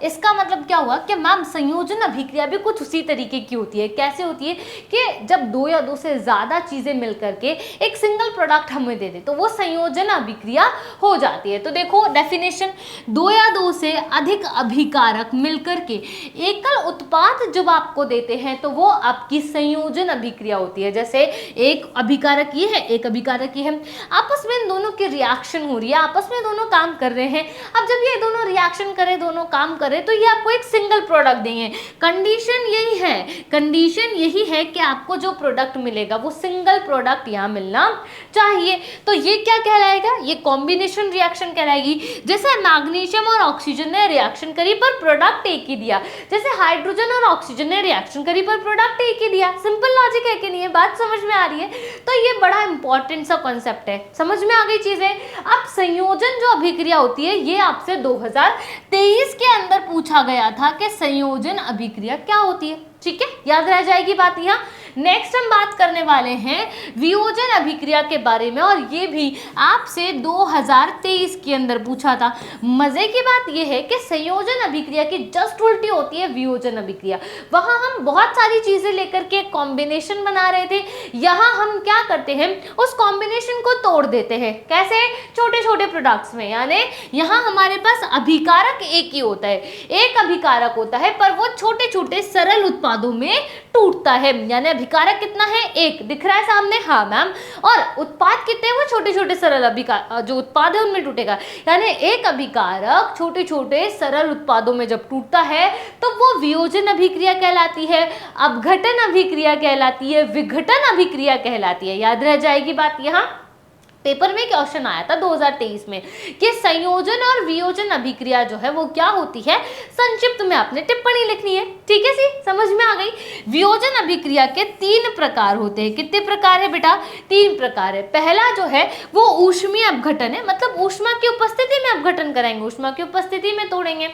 इसका मतलब क्या हुआ कि मैम संयोजन अभिक्रिया भी कुछ उसी तरीके की होती है। कैसे होती है कि जब दो या दो से ज्यादा चीजें मिलकर के एक सिंगल प्रोडक्ट हमें दे दे तो वो संयोजन अभिक्रिया हो जाती है। तो देखो डेफिनेशन, दो या दो से अधिक अभिकारक मिलकर के एकल उत्पाद जब आपको देते हैं तो वो आपकी संयोजन अभिक्रिया होती है। जैसे एक अभिकारक ये है, एक अभिकारक ये है, आपस में इन दोनों की रिएक्शन हो रही है, आपस में दोनों काम कर रहे हैं। अब जब ये दोनों रिएक्शन करें, दोनों काम करें तो ये आपको एक सिंगल प्रोडक्ट देंगे। कंडीशन यही है कि आपको जो प्रोडक्ट मिलेगा वो सिंगल प्रोडक्ट यहाँ मिलना चाहिए। तो ये क्या कहलाएगा? ये कॉम्बिनेशन रिएक्शन कहलाएगी। जैसे मैग्नीशियम और ऑक्सीजन ने रिएक्शन करी पर प्रोडक्ट एक ही दिया, जैसे हाइड्रोजन और ऑक्सीजन ने रिएक्शन करी पर प्रोडक्ट एक ही दिया। सिंपल लॉजिक है कि नहीं? बात समझ में आ रही है? तो ये बड़ा इंपॉर्टेंट सा कॉन्सेप्ट है, समझ में आ गई चीजें। अब संयोजन जो अभिक्रिया होती है ये आपसे 2023 के अंदर पूछा गया था कि संयोजन अभिक्रिया क्या होती है। ठीक है, याद रह जाएगी बात यहाँ। नेक्स्ट हम बात करने वाले हैं वियोजन अभिक्रिया के बारे में और ये भी आपसे 2023 के अंदर पूछा था। मजे की बात ये है कि संयोजन अभिक्रिया की जस्ट उल्टी होती है वियोजन अभिक्रिया। वहां हम बहुत सारी चीजें लेकर के कॉम्बिनेशन बना रहे थे, यहाँ हम क्या करते हैं उस कॉम्बिनेशन को तोड़ देते हैं। कैसे? छोटे छोटे प्रोडक्ट्स में। यानी यहाँ हमारे पास अभिकारक एक ही होता है, एक अभिकारक होता है पर वो छोटे छोटे सरल उत्पादों में टूटता है। यानी अभिकारक कितना है? एक। दिख रहा है सामने? हाँ मैम। और उत्पाद कितने? वो छोटे छोटे सरल अभिकारक जो उत्पाद है उनमें टूटेगा। यानी एक अभिकारक छोटे छोटे सरल उत्पादों में जब टूटता है तो वो वियोजन अभिक्रिया कहलाती है, अपघटन अभिक्रिया कहलाती है, विघटन अभिक्रिया कहलाती है। याद रह जाएगी बात यहाँ। पेपर में क्वेश्चन आया था 2023 में कि संयोजन और वियोजन अभिक्रिया जो है वो क्या होती है, संक्षिप्त में आपने टिप्पणी लिखनी है। ठीक है सी, समझ में आ गई। वियोजन अभिक्रिया के 3 प्रकार होते हैं। कितने प्रकार है बेटा? 3 प्रकार है। पहला जो है वो ऊष्मीय अपघटन है, मतलब ऊष्मा की उपस्थिति में अपघटन कराएंगे, ऊष्मा की उपस्थिति में तोड़ेंगे।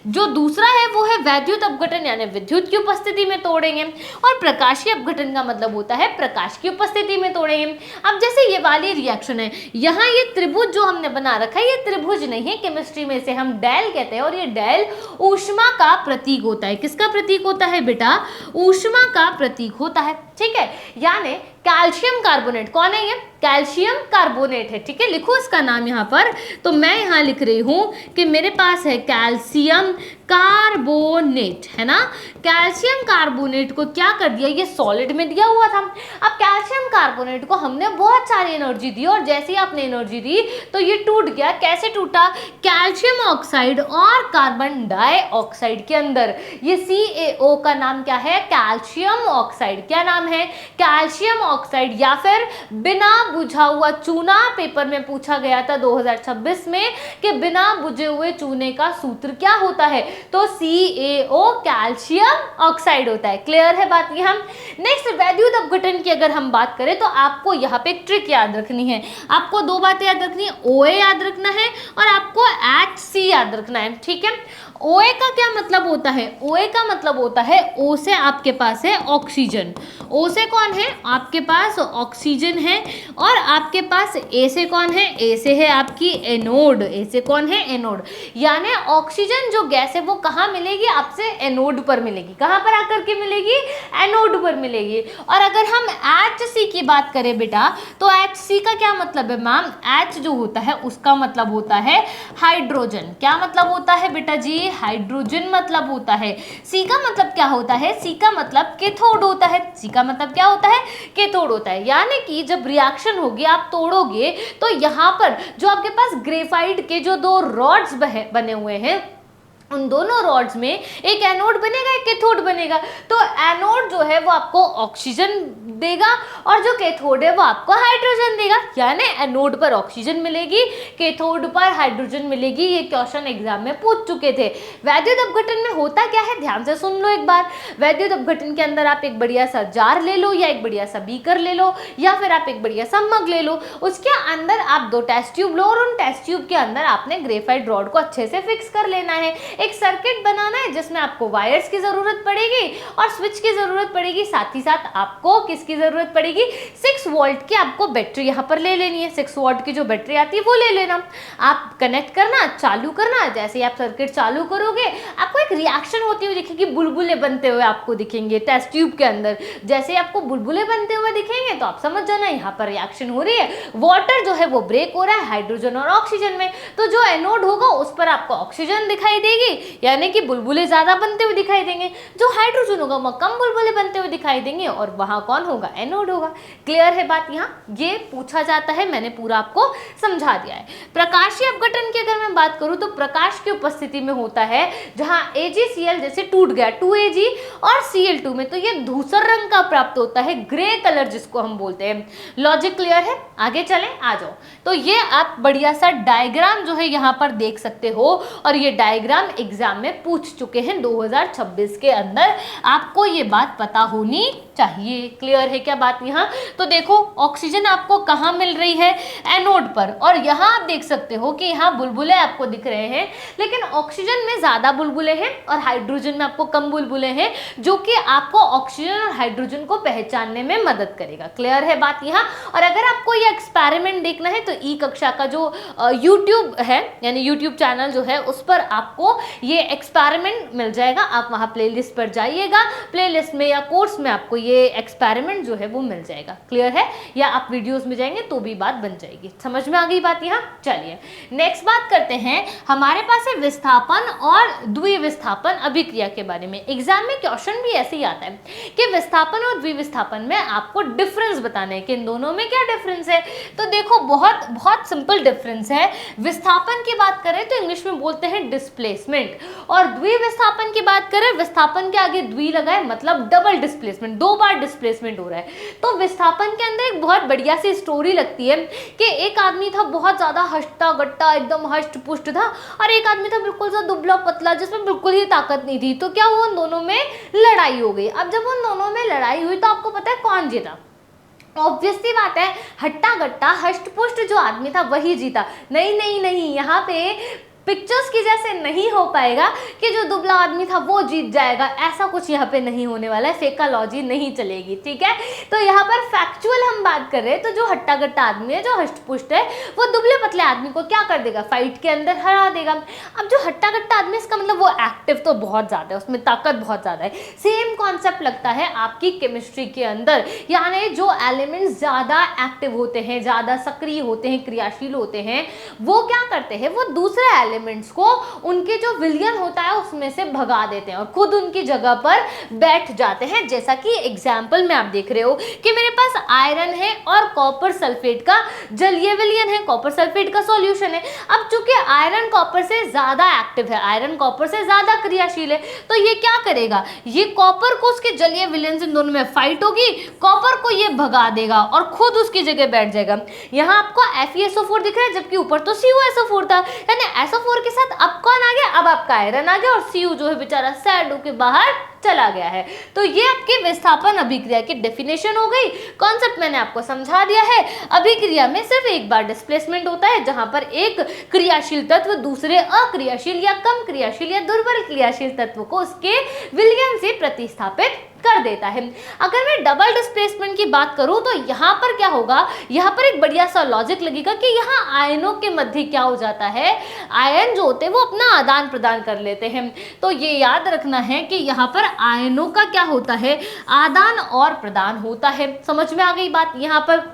जो दूसरा है वो है वैद्युत अपघटन, यानी विद्युत की उपस्थिति में तोड़ेंगे। और प्रकाशीय अपघटन का मतलब होता है प्रकाश की उपस्थिति में तोड़ेंगे। अब जैसे ये वाली रिएक्शन है, यहाँ ये त्रिभुज जो हमने बना रखा है ये त्रिभुज नहीं है, केमिस्ट्री में इसे हम डेल कहते हैं और ये डेल ऊष्मा का प्रतीक होता है। किसका प्रतीक होता है बेटा? ऊष्मा का प्रतीक होता है। ठीक है, यानी कैल्शियम कार्बोनेट। कौन है ये? कैल्शियम कार्बोनेट है, ठीक है। लिखो इसका नाम यहाँ पर। तो मैं यहाँ लिख रही हूँ कि मेरे पास है कैल्शियम कार्बोनेट, है ना। कैल्शियम कार्बोनेट को क्या कर दिया, ये सॉलिड में दिया हुआ था। अब कैल्शियम कार्बोनेट को हमने बहुत सारी एनर्जी दी और जैसे ही आपने एनर्जी दी तो ये टूट गया। कैसे टूटा? कैल्शियम ऑक्साइड और कार्बन डाइऑक्साइड के अंदर। ये CaO का नाम क्या है? Calcium oxide. क्या नाम है? Calcium oxide. या फिर बिना बुझा हुआ चूना, पेपर में पूछा गया था 2026 में कि बिना बुझे हुए चूने का सूत्र क्या होता है? तो CaO कैल्शियम ऑक्साइड होता है। क्लियर है बात ये? हम नेक्स्ट वैद्युत अपघटन की अगर हम बात करें तो आपको यहाँ पे एक ट्रिक याद रखनी है। आपको दो बातें याद रखनी है, OA याद रखना है और आपको HC याद रखना है, ठीक है। OA का क्या मतलब होता है? OA का मतलब होता है O से आपके पास है ऑक्सीजन। O से कौन है? आपके पास ऑक्सीजन है। और आपके पास A से कौन है? A से है आपकी एनोड। A से कौन है? एनोड। यानी ऑक्सीजन जो गैस है वो कहाँ मिलेगी? आपसे एनोड पर मिलेगी। कहाँ पर आकर के मिलेगी? एनोड पर मिलेगी। और अगर हम HC की बात करें बेटा, तो HC का क्या मतलब है मैम? H जो होता है उसका मतलब होता है हाइड्रोजन। क्या मतलब होता है बेटा जी? हाइड्रोजन मतलब होता है। C का मतलब क्या होता है? C का मतलब कैथोड होता है। C का मतलब क्या होता है? कैथोड होता है। यानी कि जब रिएक्शन होगी, आप तोड़ोगे तो यहाँ पर जो आपके पास ग्रेफाइट के जो दो रॉड्स बने हुए हैं, उन दोनों रॉड्स में एक एनोड बनेगा, एक कैथोड बनेगा। तो एनोड जो है वो आपको ऑक्सीजन देगा और जो कैथोड है वो आपको हाइड्रोजन देगा। यानी एनोड पर ऑक्सीजन मिलेगी, कैथोड पर हाइड्रोजन मिलेगी। ये क्वेश्चन एग्जाम में पूछ चुके थे। वैद्युत अपघटन में होता क्या है, ध्यान से सुन लो एक बार। वैद्युत अपघटन के अंदर आप एक बढ़िया सा जार ले लो या एक बढ़िया सा बीकर ले लो या फिर आप एक बढ़िया सा मग ले लो। उसके अंदर आप दो टेस्ट ट्यूब लो और उन टेस्ट ट्यूब के अंदर आपने ग्रेफाइट रॉड को अच्छे से फिक्स कर लेना है। एक सर्किट बनाना है जिसमें आपको वायर्स की जरूरत पड़ेगी और स्विच की जरूरत पड़ेगी। साथ ही साथ आपको किसकी जरूरत पड़ेगी? 6 वोल्ट की आपको बैटरी यहाँ पर ले लेनी है। 6 वोल्ट की जो बैटरी आती है वो ले लेना। आप कनेक्ट करना, चालू करना। जैसे ही आप सर्किट चालू करोगे आपको एक रिएक्शन होती हुई दिखेगी, बुलबुले बनते हुए आपको दिखेंगे टेस्ट ट्यूब के अंदर। जैसे आपको बुलबुले बनते हुए दिखेंगे तो आप समझ जाना यहाँ पर रिएक्शन हो रही है। वाटर जो है वो ब्रेक हो रहा है हाइड्रोजन और ऑक्सीजन में। तो जो एनोड होगा उस पर आपको ऑक्सीजन दिखाई देगी, यानी कि बुलबुले ज्यादा बनते हुए दिखाई देंगे। जो हाइड्रोजन होगा वह कम बुलबुले बनते हुए दिखाई देंगे और वहां कौन होगा? एनोड होगा। क्लियर है बात? यहाँ ये पूछा जाता है, मैंने पूरा आपको समझा दिया है। प्रकाशीय अपघटन की अगर मैं बात करूं तो प्रकाश की उपस्थिति में होता है जहां AgCl जैसे टूट गया 2Ag और Cl2 में, तो ये धूसर रंग का प्राप्त होता है, ग्रे कलर जिसको हम बोलते हैं। लॉजिक क्लियर है? आगे चलें, आ जाओ। तो ये आप बढ़िया सा डायग्राम जो है यहाँ पर देख सकते हो और ये डायग्राम एग्जाम में पूछ चुके हैं 2026 के अंदर। आपको ये बात पता होनी चाहिए। क्लियर है क्या बात यहाँ? तो देखो ऑक्सीजन आपको कहाँ मिल रही है? एनोड पर। और यहाँ आप देख सकते हो कि यहाँ बुलबुले आपको दिख रहे हैं, लेकिन ऑक्सीजन में ज्यादा बुलबुले हैं और हाइड्रोजन में आपको कम बुलबुले हैं, जो कि आपको ऑक्सीजन और हाइड्रोजन को पहचानने में मदद करेगा। क्लियर है बात यहाँ? और अगर आपको ये एक्सपेरिमेंट देखना है तो ई कक्षा का जो यूट्यूब है, यानी यूट्यूब चैनल जो है, उस पर आपको ये एक्सपेरिमेंट मिल जाएगा। आप वहाँ प्लेलिस्ट पर जाइएगा, प्लेलिस्ट में या कोर्स में आपको ये एक्सपेरिमेंट जो है वो मिल जाएगा। क्लियर है? या आप वीडियोस में जाएंगे तो भी बात बन जाएगी। समझ में आ गई बात यहाँ? चलिए नेक्स्ट बात करते हैं। हमारे पास है विस्थापन और द्विविस्थापन अभिक्रिया के बारे में। एग्जाम में क्वेश्चन भी ऐसे ही आता है कि विस्थापन और द्विविस्थापन में आपको डिफरेंस बताना है कि इन दोनों में क्या डिफरेंस है। तो देखो बहुत बहुत सिंपल डिफरेंस है। विस्थापन की बात करें तो इंग्लिश में बोलते हैं डिस्प्लेसमेंट, और द्विविस्थापन की बात करें, विस्थापन के आगे द्वि लगाए मतलब डबल डिस्प्लेसमेंट, 2 बार डिस्प्लेसमेंट हो रहा है। तो विस्थापन के अंदर एक बहुत बढ़िया सी स्टोरी लगती है कि एक आदमी था बहुत ज्यादा हष्टा गट्टा, एकदम हष्ट पुष्ट था, और एक आदमी था बिल्कुल सा दुबला पतला जिसमें बिल्कुल ही ताकत नहीं थी। तो क्या हुआ? उन दोनों में लड़ाई हो गई। अब जब उन दोनों में लड़ाई हुई तो आपको पता है कौन जीता? ऑब्वियस सी बात है, हट्टा गट्टा हष्ट पुष्ट जो आदमी था वही जीता। नहीं नहीं नहीं, यहाँ पे पिक्चर्स की जैसे नहीं हो पाएगा कि जो दुबला आदमी था वो जीत जाएगा, ऐसा कुछ यहाँ पे नहीं होने वाला है, फेकालॉजी नहीं चलेगी, ठीक है। तो यहाँ पर फैक्चुअल हम बात कर रहे हैं, तो जो हट्टा कट्टा आदमी है, जो हष्ट-पुष्ट है, वो दुबले पतले आदमी को क्या कर देगा, फाइट के अंदर हरा देगा। अब जो हट्टा कट्टा आदमी, इसका मतलब वो एक्टिव तो बहुत ज़्यादा है, उसमें ताकत बहुत ज़्यादा है। सेम कॉन्सेप्ट लगता है आपकी केमिस्ट्री के अंदर, यानी जो एलिमेंट्स ज़्यादा एक्टिव होते हैं, ज़्यादा सक्रिय होते हैं, क्रियाशील होते हैं, वो क्या करते हैं, वो दूसरे एलिमेंट्स को उनके जो विलयन होता है उसमें से भगा देते हैं और खुद उनकी जगह पर बैठ जाते हैं। जैसा कि एग्जाम्पल में आप देख रहे हो कि मेरे पास आयरन है और कॉपर सल्फेट का जलीय विलयन है, कॉपर सल्फेट का सॉल्यूशन है। अब चूंकि आयरन कॉपर से ज्यादा एक्टिव है, आयरन कॉपर से ज्यादा क्रियाशील है, तो ये क्या करेगा, ये कॉपर को उसके जलीय विलयन से दोनों में फाइट होगी, कॉपर को ये भगा देगा और खुद उसकी जगह बैठ जाएगा। यहाँ आपको FeSO4 दिख रहा है, जबकि ऊपर तो CuSO4 था, यानी SO4 के साथ अब कौन आ गया, अब आपका आयरन आ गया और Cu जो है बेचारा सैड होके बाहर चला गया है। तो ये आपकी विस्थापन अभिक्रिया की डेफिनेशन हो गई। कॉन्सेप्ट मैंने आपको समझा दिया है। अभिक्रिया में सिर्फ एक बार डिस्प्लेसमेंट होता है, जहां पर एक क्रियाशील तत्व दूसरे अक्रियाशील या कम क्रियाशील या दुर्बल क्रियाशील तत्व को उसके विलयन से प्रतिस्थापित कर देता है। अगर मैं डबल डिस्प्लेसमेंट की बात करूं तो यहाँ पर क्या होगा, यहाँ पर एक बढ़िया सा लॉजिक लगेगा कि यहाँ आयनों के मध्य क्या हो जाता है, आयन जो होते हैं वो अपना आदान प्रदान कर लेते हैं। तो ये याद रखना है कि यहाँ पर आयनों का क्या होता है, आदान और प्रदान होता है। समझ में आ गई बात। यहाँ पर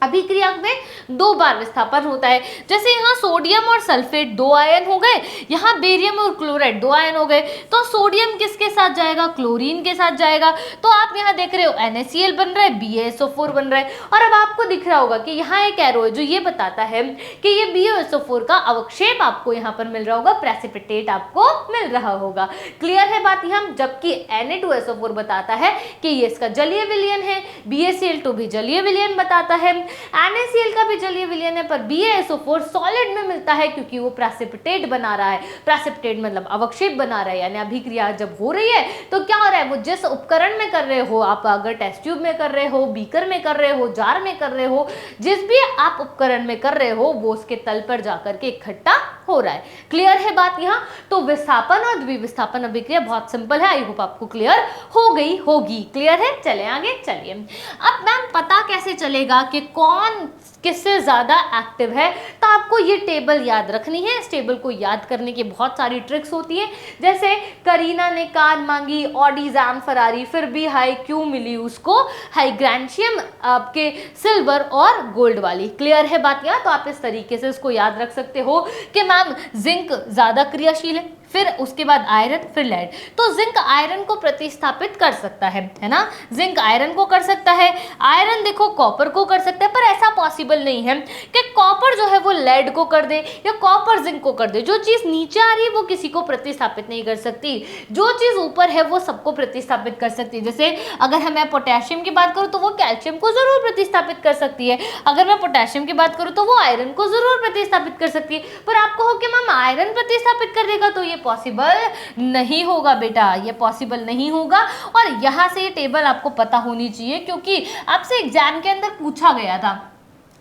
अभिक्रिया में 2 बार विस्थापन होता है। जैसे यहाँ सोडियम और सल्फेट 2 आयन हो गए, यहाँ बेरियम और क्लोराइड 2 आयन हो गए, तो सोडियम किसके साथ जाएगा, क्लोरीन के साथ जाएगा। तो आप यहाँ देख रहे हो NaCl बन रहा है, BaSO4 बन रहा है। और अब आपको दिख रहा होगा कि यहाँ एक एरो है जो ये बताता है कि ये BaSO4 का अवक्षेप आपको यहाँ पर मिल रहा होगा, प्रेसिपिटेट आपको मिल रहा होगा। क्लियर है बात यहाँ। जबकि Na2SO4 बताता है कि ये इसका जलीय विलयन है, BaCl2 भी जलीय विलयन बताता है, NaCl का भी जलीय विलयन है, पर BaSO4 सॉलिड में मिलता है क्योंकि वो प्रेसिपिटेट बना रहा है। प्रेसिपिटेट मतलब अवक्षेप बना रहा है, यानी अभिक्रिया जब हो रही है तो क्या हो रहा है, वो जिस उपकरण में कर रहे हो, आप अगर टेस्ट ट्यूब में कर रहे हो, बीकर में कर रहे हो, जार में कर रहे हो, जिस भी आप उपकरण में कर रहे हो, वो उसके तल पर जाकर के इकट्ठा हो रहा है। क्लियर है बात यहाँ। तो विस्थापन और द्विविस्थापन अभिक्रिया बहुत सिंपल है। आई होप आपको क्लियर हो गई होगी। क्लियर है, चले आगे। चलिए अब मैम पता कैसे चलेगा कि कौन किससे ज्यादा एक्टिव है, तो आपको ये टेबल याद रखनी है। इस टेबल को याद करने की बहुत सारी ट्रिक्स होती है। जैसे करीना ने कार मांगी, ऑडी जैन फरारी, फिर भी हाई क्यों मिली उसको, हाई ग्रैंशियम आपके सिल्वर और गोल्ड वाली। क्लियर है बात यहाँ। तो आप इस तरीके से इसको याद रख सकते हो कि मैम जिंक ज्यादा क्रियाशील है, फिर उसके बाद आयरन, फिर लेड। तो जिंक आयरन को प्रतिस्थापित कर सकता है ना, जिंक आयरन को कर सकता है, आयरन देखो कॉपर को कर सकता है, पर ऐसा पॉसिबल नहीं है कि कॉपर जो है वो लेड को कर दे या कॉपर जिंक को कर दे। जो चीज नीचे आ रही है वो किसी को प्रतिस्थापित नहीं कर सकती, जो चीज ऊपर है वो सबको प्रतिस्थापित कर सकती है। जैसे अगर मैं पोटेशियम की बात करूं तो वो कैल्शियम को जरूर प्रतिस्थापित कर सकती है, अगर मैं पोटेशियम की बात करूं तो वो आयरन को जरूर प्रतिस्थापित कर सकती है। पर आप कहो कि मैम आयरन प्रतिस्थापित कर देगा, तो ये पॉसिबल नहीं होगा बेटा, ये पॉसिबल नहीं होगा। और यहाँ से ये टेबल आपको पता होनी चाहिए, क्योंकि आपसे एग्जाम के अंदर पूछा गया था।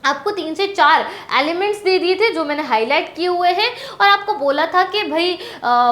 आपको 3 से 4 एलिमेंट्स दे दिए थे जो मैंने हाईलाइट किए हुए हैं, और आपको बोला था कि भाई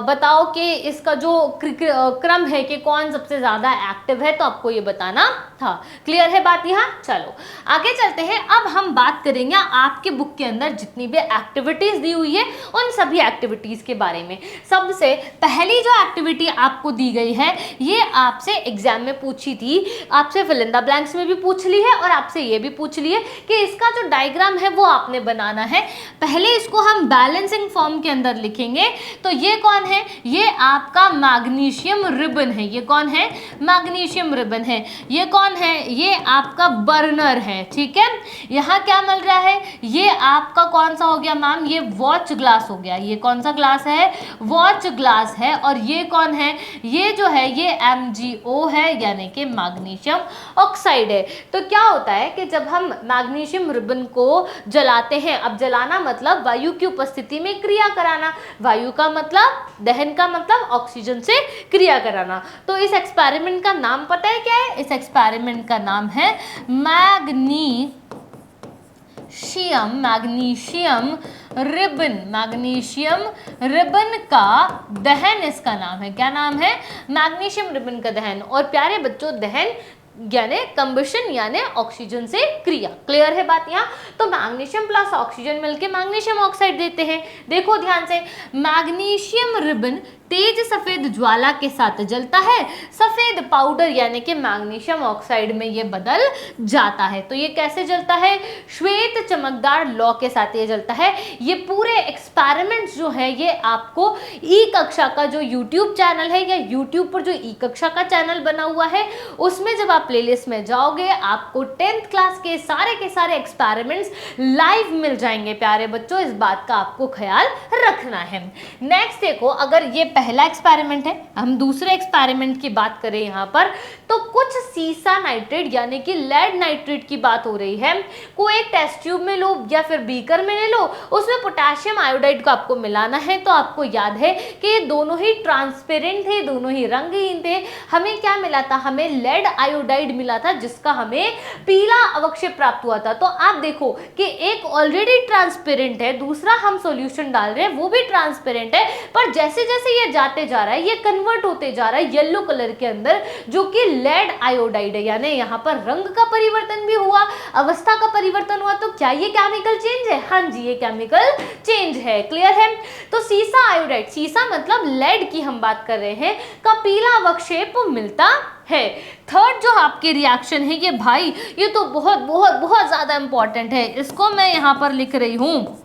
बताओ कि इसका जो क्रम है कि कौन सबसे ज़्यादा एक्टिव है, तो आपको ये बताना था। क्लियर है बात यहाँ। चलो आगे चलते हैं। अब हम बात करेंगे आपके बुक के अंदर जितनी भी एक्टिविटीज़ दी हुई है उन सभी एक्टिविटीज़ के बारे में। सबसे पहली जो एक्टिविटी आपको दी गई है ये आपसे एग्जाम में पूछी थी, आपसे फिल इन द ब्लैंक्स में भी पूछ ली है और आपसे ये भी पूछ ली है कि इसका जो डायग्राम है वो आपने बनाना है। पहले इसको हम बैलेंसिंग फॉर्म के अंदर लिखेंगे। तो ये कौन है, ये आपका मैग्नीशियम रिबन है। ये कौन है, मैग्नीशियम रिबन है। ये कौन है, ये आपका बर्नर है। ठीक है, यहाँ क्या मिल रहा है, ये आपका कौन सा हो गया मैम, ये वॉच ग्लास हो गया। ये कौन सा ग्लास है, वॉच ग्लास है। और ये कौन है, ये जो है ये MgO है, यानी कि मैग्नीशियम ऑक्साइड है। तो क्या होता है कि जब हम मैग्नीशियम रिबन को जलाते हैं, अब जलाना मतलब वायु की उपस्थिति में क्रिया कराना, वायु का मतलब, दहन का मतलब ऑक्सीजन से क्रिया कराना। तो इस एक्सपेरिमेंट का नाम पता है क्या है, इस एक्सपेरिमेंट का नाम है मैग्नीशियम रिबन, मैग्नीशियम रिबन का दहन इसका नाम है। क्या नाम है? मैग्नीशियम रिबन का दहन। और प्यारे बच्चों, दहन यानी कंबशन यानी ऑक्सीजन से क्रिया। क्लियर है बात यहाँ? तो मैग्नीशियम प्लस ऑक्सीजन मिलके मैग्नीशियम ऑक्साइड देते हैं। देखो ध्यान से, मैग्नीशियम रिबन तेज सफेद ज्वाला के साथ जलता है, सफेद पाउडर यानी कि मैग्नीशियम ऑक्साइड में ये बदल जाता है। तो ये कैसे जलता है? श्वेत चमकदार लौ के साथ ये जलता है। ये पूरे एक्सपेरिमेंट्स जो है ये आपको ई कक्षा का जो यूट्यूब चैनल है या यूट्यूब पर जो ई कक्षा का चैनल बना हुआ है उसमें जब आप प्लेलिस्ट में जाओगे आपको 10th क्लास के सारे एक्सपेरिमेंट्स लाइव मिल जाएंगे। प्यारे बच्चों, इस बात का आपको ख्याल रखना है। नेक्स्ट देखो, अगर ये पहला एक्सपेरिमेंट है, हम दूसरे एक्सपेरिमेंट की बात करें यहाँ पर, तो कुछ सीसा नाइट्रेट यानी कि लेड नाइट्रेट की बात हो रही है। कोई एक टेस्ट ट्यूब में लो या फिर बीकर में ले लो, उसमें पोटेशियम आयोडाइड को आपको मिलाना है। तो आपको याद है कि ये दोनों ही ट्रांसपेरेंट थे, दोनों ही रंगहीन थे। हमें क्या मिला था? हमें लेड आयोडाइड मिला था जिसका हमें पीला अवक्षेप प्राप्त हुआ था। तो आप देखो कि एक ऑलरेडी ट्रांसपेरेंट है, दूसरा हम सॉल्यूशन डाल रहे हैं वो भी ट्रांसपेरेंट है, पर जैसे जैसे ये जाते जा रहा है ये कन्वर्ट होते जा रहा है येलो कलर के अंदर, जो कि लेड आयोडाइड है। यानी यहाँ पर रंग का परिवर्तन भी हुआ, अवस्था का परिवर्तन हुआ। तो क्या ये केमिकल चेंज है? हाँ जी, ये केमिकल चेंज है। क्लियर है? तो सीसा आयोडाइड, सीसा मतलब लेड की हम बात कर रहे हैं, का पीला अवक्षेप मिलता है। थर्ड जो आपके रिएक्शन है ये भाई, ये तो बहुत बहुत बहुत ज्यादा इंपॉर्टेंट है। इसको मैं यहाँ पर लिख रही हूँ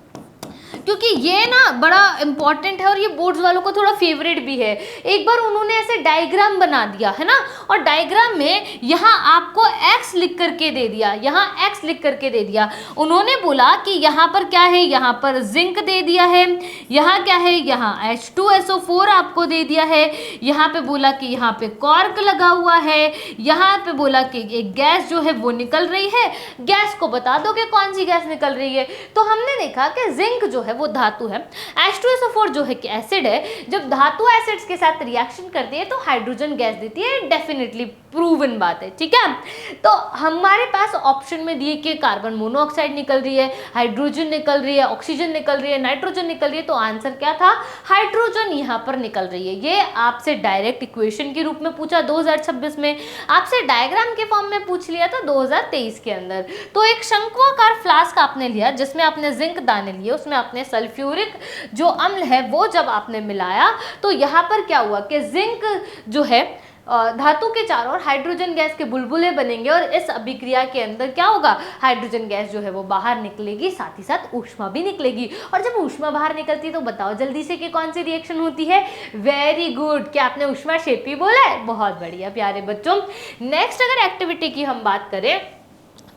क्योंकि ये ना बड़ा इंपॉर्टेंट है और ये बोर्ड्स वालों को थोड़ा फेवरेट भी है। एक बार उन्होंने ऐसे डायग्राम बना दिया है ना, और डायग्राम में यहाँ आपको x लिख करके दे दिया, यहाँ x लिख करके दे दिया। उन्होंने बोला कि यहाँ पर क्या है? यहाँ पर जिंक दे दिया है। यहाँ क्या है? यहाँ H2SO4 आपको दे दिया है। यहाँ पे बोला कि यहाँ पे कॉर्क लगा हुआ है। यहाँ पे बोला कि एक गैस जो है वो निकल रही है। गैस को बता दो कि कौन सी गैस निकल रही है। तो हमने देखा कि जिंक जो है वो धातु है, H2SO4 जो है कि एसिड है। जब धातु एसिड्स के साथ रिएक्शन करती है तो हाइड्रोजन गैस देती है, डेफिनेटली प्रूवन बात है। ठीक है, तो हमारे पास ऑप्शन में दिए कि कार्बन मोनोऑक्साइड निकल रही है, हाइड्रोजन निकल रही है, ऑक्सीजन निकल रही है, नाइट्रोजन निकल रही है। तो आंसर क्या था? हाइड्रोजन यहाँ पर निकल रही है। ये आपसे डायरेक्ट इक्वेशन के रूप में पूछा 2026 में, आपसे डायग्राम के फॉर्म में पूछ लिया था 2023 के अंदर। तो एक शंक्वाकार फ्लास्क आपने लिया जिसमें आपने जिंक दाने लिए, उसमें आपने सल्फ्यूरिक जो अम्ल है वो जब आपने मिलाया तो यहाँ पर क्या हुआ कि जिंक जो है धातु के चारों ओर हाइड्रोजन गैस के बुलबुले बनेंगे और इस अभिक्रिया के अंदर क्या होगा? हाइड्रोजन गैस जो है वो बाहर निकलेगी, साथ ही साथ ऊष्मा भी निकलेगी। और जब ऊष्मा बाहर निकलती है तो बताओ जल्दी से कि कौन सी रिएक्शन होती है? वेरी गुड, क्या आपने ऊष्माक्षेपी बोला है? बहुत बढ़िया प्यारे बच्चों। नेक्स्ट अगर एक्टिविटी की हम बात करें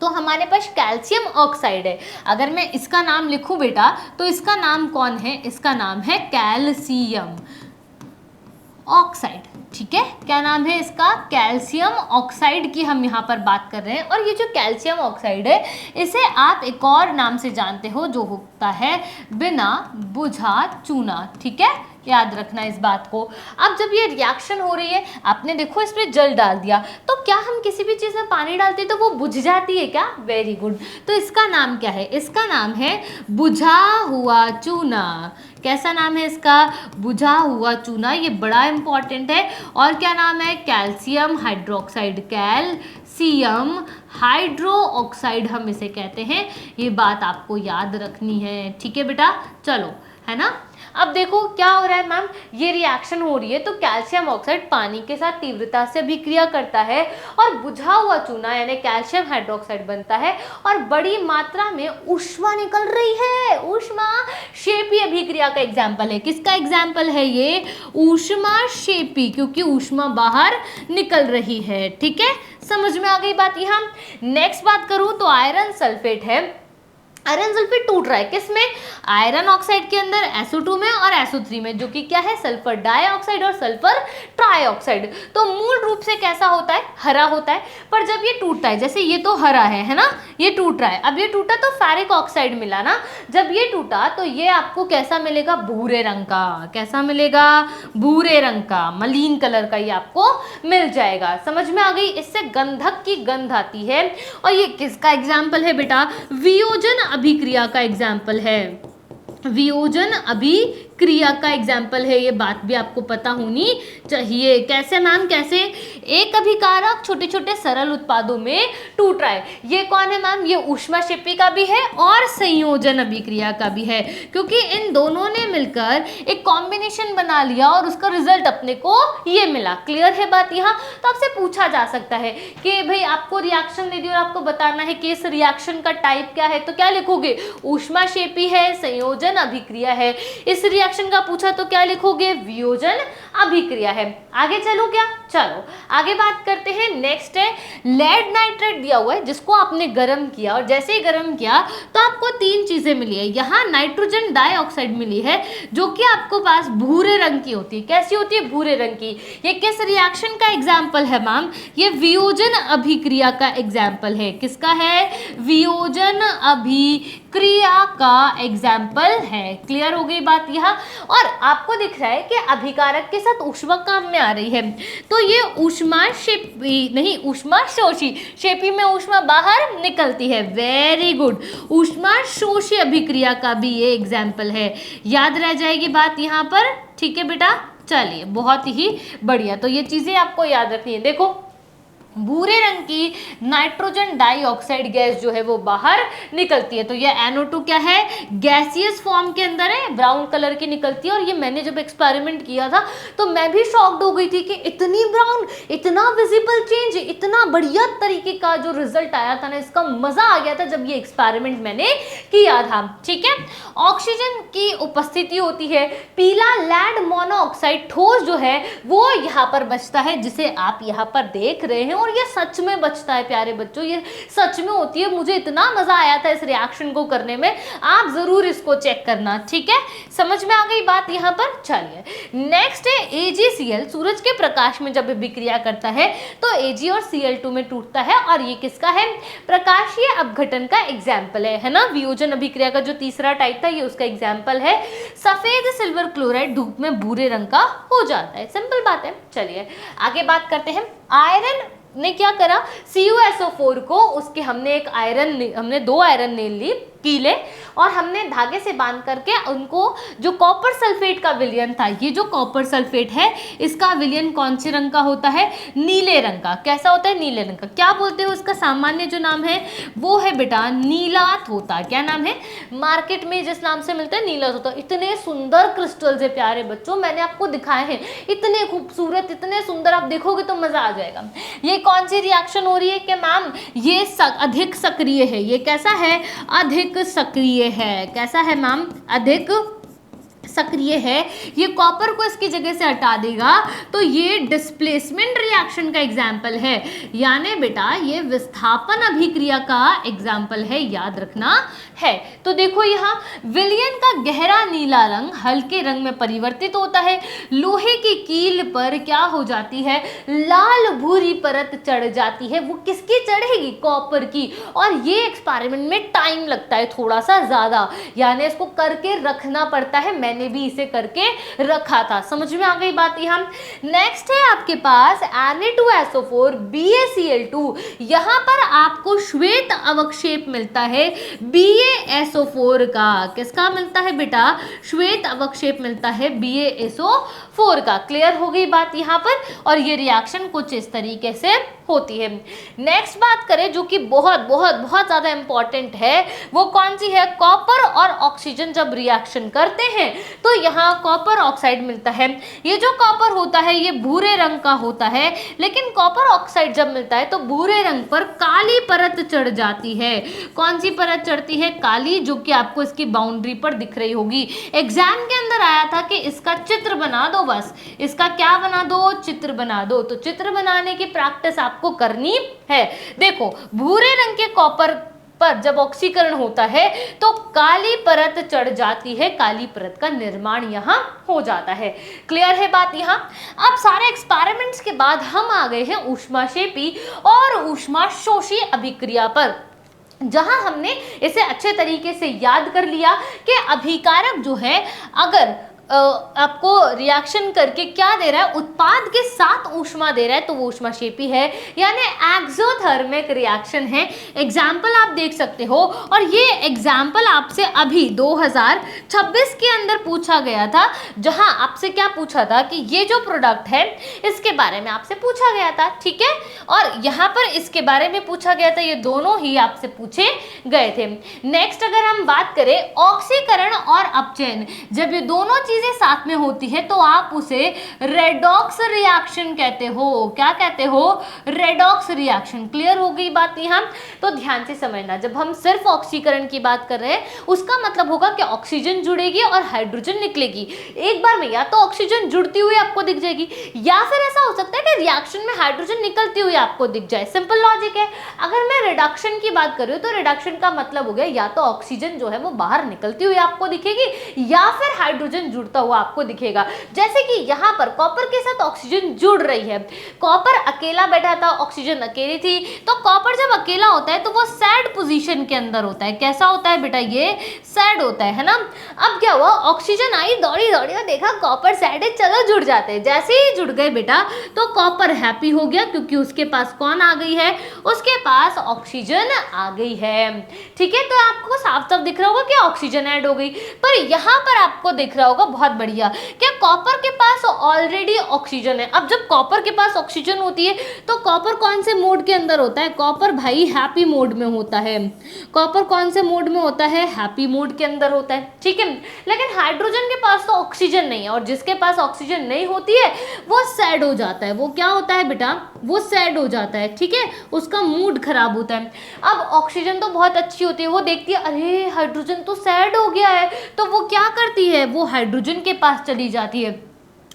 तो हमारे पास कैल्शियम ऑक्साइड है। अगर मैं इसका नाम लिखूं बेटा तो इसका नाम कौन है? इसका नाम है कैल्शियम ऑक्साइड। ठीक है, क्या नाम है इसका? कैल्शियम ऑक्साइड की हम यहाँ पर बात कर रहे हैं। और ये जो कैल्शियम ऑक्साइड है इसे आप एक और नाम से जानते हो जो होता है बिना बुझा चूना। ठीक है, याद रखना इस बात को। अब जब ये रिएक्शन हो रही है, आपने देखो इसमें जल डाल दिया, तो क्या हम किसी भी चीज़ में पानी डालते हैं तो वो बुझ जाती है क्या? Very good. तो इसका नाम क्या है? इसका नाम है बुझा हुआ चूना। कैसा नाम है इसका? बुझा हुआ चूना। ये बड़ा इंपॉर्टेंट है। और क्या नाम है? Calcium hydroxide, calcium hydro oxide हम इसे कहते हैं। ये बात आपको याद रखनी है। ठीक है बेटा, चलो, है ना। अब देखो क्या हो रहा है मैम, ये रिएक्शन हो रही है तो कैल्शियम ऑक्साइड पानी के साथ तीव्रता से अभिक्रिया करता है और बुझा हुआ चूना यानी कैल्शियम हाइड्रोक्साइड बनता है और बड़ी मात्रा में ऊष्मा निकल रही है। ऊष्माक्षेपी अभिक्रिया का एग्जाम्पल है। किसका एग्जाम्पल है ये? ऊष्माक्षेपी, क्योंकि ऊष्मा बाहर निकल रही है। ठीक है, समझ में आ गई बात यहाँ। नेक्स्ट बात करूँ तो आयरन सल्फेट है। आयरन सल्फेट टूट रहा है किसमें? आयरन ऑक्साइड के अंदर, SO2 में और SO3 में, जो कि क्या है? सल्फर डाइऑक्साइड और सल्फर ट्राइऑक्साइड। तो मूल रूप से कैसा होता है? हरा होता है। पर जब ये टूटता है, जैसे ये तो हरा है ना, ये टूट रहा है। अब ये टूटा तो फेरिक ऑक्साइड मिला ना, जब ये टूटा तो ये आपको कैसा मिलेगा? भूरे रंग का। कैसा मिलेगा? भूरे रंग का, मलीन कलर का ये आपको मिल जाएगा। समझ में आ गई? इससे गंधक की गंध आती है। और ये किसका एग्जाम्पल है बेटा? वियोजन अभिक्रिया का एग्जाम्पल है। वियोजन अभिक्रिया का एग्जाम्पल है, ये बात भी आपको पता होनी चाहिए। कैसे मैम, कैसे? एक अभिकारक छोटे छोटे सरल उत्पादों में टूट रहा है। ये कौन है मैम? ये ऊष्माक्षेपी का भी है और संयोजन अभिक्रिया का भी है, क्योंकि इन दोनों ने मिलकर एक कॉम्बिनेशन बना लिया और उसका रिजल्ट अपने को ये मिला। क्लियर है बात यहाँ? तो आपसे पूछा जा सकता है कि भाई आपको रिएक्शन दे दी और आपको बताना है कि इस रिएक्शन का टाइप क्या है, तो क्या लिखोगे? ऊष्माक्षेपी है, संयोजन अभिक्रिया है। इस रिएक्शन का पूछा तो क्या लिखोगे? वियोजन अभिक्रिया है। आगे चलो क्या? चलो आगे बात करते हैं। नेक्स्ट है लेड नाइट्रेट दिया हुआ है, जिसको आपने गर्म किया और जैसे ही गर्म किया तो आपको तीन चीजें मिली है। यहाँ नाइट्रोजन डाइऑक्साइड मिली है जो कि आपको पास भूरे रंग की होती है। कैसी होती है? भूरे रंग की। ये किस रिएक्शन का एग्जाम्पल है मैम? ये वियोजन अभिक्रिया का एग्जाम्पल है। किसका है? वियोजन अभिक्रिया का एग्जाम्पल है। क्लियर हो गई बात यहाँ? और आपको दिख रहा है कि अभिकारक के साथ ऊष्मा काम में आ रही है, तो ये ऊष्माक्षेपी नहीं, ऊष्माशोषी। शेपी में ऊष्मा बाहर निकलती है। Very good. ऊष्माशोषी अभिक्रिया का भी ये एग्जाम्पल है। याद रह जाएगी बात यहाँ पर? ठीक है बेटा, चलिए बहुत ही बढ़िया। तो ये चीजें आपको याद रखनी है। देखो, भूरे रंग की नाइट्रोजन डाइऑक्साइड गैस जो है वो बाहर निकलती है, तो ये NO2 क्या है? गैसियस फॉर्म के अंदर है, ब्राउन कलर की निकलती है। और ये मैंने जब एक्सपेरिमेंट किया था तो मैं भी शॉक्ड हो गई थी कि इतनी ब्राउन, इतना विजिबल चेंज, इतना बढ़िया तरीके का जो रिजल्ट आया था ना, इसका मजा आ गया था जब ये एक्सपेरिमेंट मैंने किया था। ठीक है, ऑक्सीजन की उपस्थिति होती है। पीला लेड मोनोऑक्साइड ठोस जो है वो यहाँ पर बचता है, जिसे आप यहाँ पर देख रहे हैं। और ये सच में बचता है प्यारे बच्चों, ये सच में होती है। मुझे इतना मजा आया था इस रिएक्शन को करने में, आप जरूर इसको चेक करना। ठीक है, समझ में आ गई बात यहाँ पर? चलिए नेक्स्ट है AgCl। सूरज के प्रकाश में जब विक्रिया करता है तो Ag और Cl2 में टूटता है, और ये किसका है? प्रकाशीय अपघटन का एग्जाम्पल है ना। वियोजन अभिक्रिया का जो तीसरा टाइप था ये उसका एग्जाम्पल है। सफेद सिल्वर क्लोराइड धूप में भूरे रंग का हो जाता है। सिंपल बात है। चलिए आगे बात करते हैं। आयरन ने क्या करा? CuSO4 को उसके हमने दो आयरन ले ली कीले, और हमने धागे से बांध करके उनको, जो कॉपर सल्फेट का विलयन था, ये जो कॉपर सल्फेट है इसका विलयन कौन से रंग का होता है? नीले रंग का। कैसा होता है? नीले रंग का। क्या बोलते हैं उसका सामान्य जो नाम है वो है बेटा नीलात होता। क्या नाम है? मार्केट में जिस नाम से मिलता है नीलात होता। इतने सुंदर क्रिस्टल्स है प्यारे बच्चों, मैंने आपको दिखाए हैं, इतने खूबसूरत, इतने सुंदर, आप देखोगे तो मजा आ जाएगा। ये कौन सी रिएक्शन हो रही है कि मैम ये अधिक सक्रिय है। ये कैसा है? अधिक सक्रिय है। कैसा है मैम? अधिक सक्रिय है। ये कॉपर को इसकी जगह से हटा देगा तो ये डिस्प्लेसमेंट रिएक्शन का एग्जाम्पल है, यानी बेटा ये विस्थापन अभिक्रिया का एग्जाम्पल है, याद रखना है। तो देखो यहाँ विलयन का गहरा नीला रंग हल्के रंग में परिवर्तित होता है। लोहे की कील पर क्या हो जाती है? लाल भूरी परत चढ़ जाती है। वो किसकी चढ़ेगी? कॉपर की। और ये एक्सपेरिमेंट में टाइम लगता है थोड़ा सा ज्यादा, यानी इसको करके रखना पड़ता है। मैंने भी इसे करके रखा था। समझ में आ गई बात यहाँ? नेक्स्ट है आपके पास Na2SO4 BaCl2। यहाँ पर आपको श्वेत अवक्षेप मिलता है BaSO4 का। किसका मिलता है बेटा? श्वेत अवक्षेप मिलता है BaSO4 का। क्लियर हो गई बात यहाँ पर? और ये रिएक्शन कुछ इस तरीके से होती है। नेक्स्ट बात करें जो कि बहुत बहुत बहुत ज्यादा इंपॉर्टेंट है, वो कौन सी है? कॉपर और ऑक्सीजन जब रिएक्शन करते हैं तो यहाँ कॉपर ऑक्साइड मिलता है। ये जो कॉपर होता है ये भूरे रंग का होता है, लेकिन कॉपर ऑक्साइड जब मिलता है तो भूरे रंग पर काली परत चढ़ जाती है। कौन सी परत चढ़ती है? काली, जो कि आपको इसकी बाउंड्री पर दिख रही होगी। एग्जाम के अंदर आया था कि इसका चित्र बना दो, बस इसका क्या बना दो? चित्र बना दो। तो चित्र बनाने की प्रैक्टिस आपको करनी है। देखो भूरे रंग के कॉपर पर जब ऑक्सीकरण होता है तो काली परत चढ़ जाती है, काली परत का निर्माण यहाँ हो जाता है। क्लियर है बात यहाँ? अब सारे एक्सपेरिमेंट्स के बाद हम आ गए हैं ऊष्माक्षेपी और ऊष्माशोषी अभिक्रिया पर, जहां हमने इसे अच्छे तरीके से याद कर लिया कि अभिकारक जो है अगर आपको रिएक्शन करके क्या दे रहा है, उत्पाद के साथ ऊष्मा दे रहा है, तो वो ऊष्माक्षेपी है, यानी एक्सोथर्मिक रिएक्शन है। एग्जाम्पल आप देख सकते हो, और ये एग्जाम्पल आपसे अभी 2026 के अंदर पूछा गया था, जहां आपसे क्या पूछा था कि ये जो प्रोडक्ट है इसके बारे में आपसे पूछा गया था, ठीक है, और यहाँ पर इसके बारे में पूछा गया था, ये दोनों ही आपसे पूछे गए थे। नेक्स्ट अगर हम बात करें ऑक्सीकरण और अपचयन, जब ये दोनों चीजें साथ में होती है तो आप उसे रेडॉक्स रिएक्शन कहते हो। क्या कहते हो? Redox reaction. क्लियर हो गई बात यहाँ? तो ध्यान से समझना, जब हम सिर्फ ऑक्सीकरण की बात कर रहे हैं उसका मतलब होगा कि ऑक्सीजन जुड़ेगी और हाइड्रोजन निकलेगी। एक बार में या तो ऑक्सीजन जुड़ती हुई आपको दिख जाएगी, या फिर ऐसा हो सकता है कि रिएक्शन में हाइड्रोजन निकलती हुई आपको दिख जाए। सिंपल लॉजिक है। अगर मैं रिडक्शन की बात कर रही हूँ तो रिडक्शन का मतलब हो गया या तो ऑक्सीजन जो है वो बाहर निकलती हुई आपको दिखेगी, या फिर हाइड्रोजन जुड़ता हुआ आपको दिखेगा। जैसे कि यहाँ पर कॉपर के साथ ऑक्सीजन जुड़ रही है, कॉपर अकेला बैठा था, ऑक्सीजन अकेली थी, तो कॉपर जब अकेला होता है तो वो सैड पोजीशन के अंदर होता है। कैसा होता है बेटा? ये सैड होता है ना। अब क्या हुआ, ऑक्सीजन आई, दौड़ी दौड़ी और देखा कॉपर सैड है, चलो जुड़ जाते हैं। जैसे ही जुड़ गए बेटा तो कॉपर हैप्पी हो गया, क्योंकि उसके पास कौन आ गई है? उसके पास ऑक्सीजन आ गई है। ठीक है, तो आपको साफ साफ दिख रहा होगा कि ऑक्सीजन ऐड हो गई। पर यहाँ पर आपको दिख रहा होगा, बहुत बढ़िया, क्या कॉपर के पास ऑलरेडी ऑक्सीजन है। अब जब कॉपर के पास ऑक्सीजन होती है तो कॉपर कौन से मोड के अंदर होता है? कॉपर भाई हैप्पी मोड में होता है। कॉपर कौन से मोड में होता है? हैप्पी मोड के अंदर होता है, ठीक है। लेकिन हाइड्रोजन के पास तो ऑक्सीजन नहीं है, और जिसके पास ऑक्सीजन नहीं होती है वो सैड हो जाता है। वो क्या होता है बेटा? वो सैड हो जाता है, ठीक है, उसका मूड खराब होता है। अब ऑक्सीजन तो बहुत अच्छी होती है, वो देखती है अरे हाइड्रोजन तो सैड हो गया है, तो वो क्या करती है? वो हाइड्रोजन के पास चली जाती है।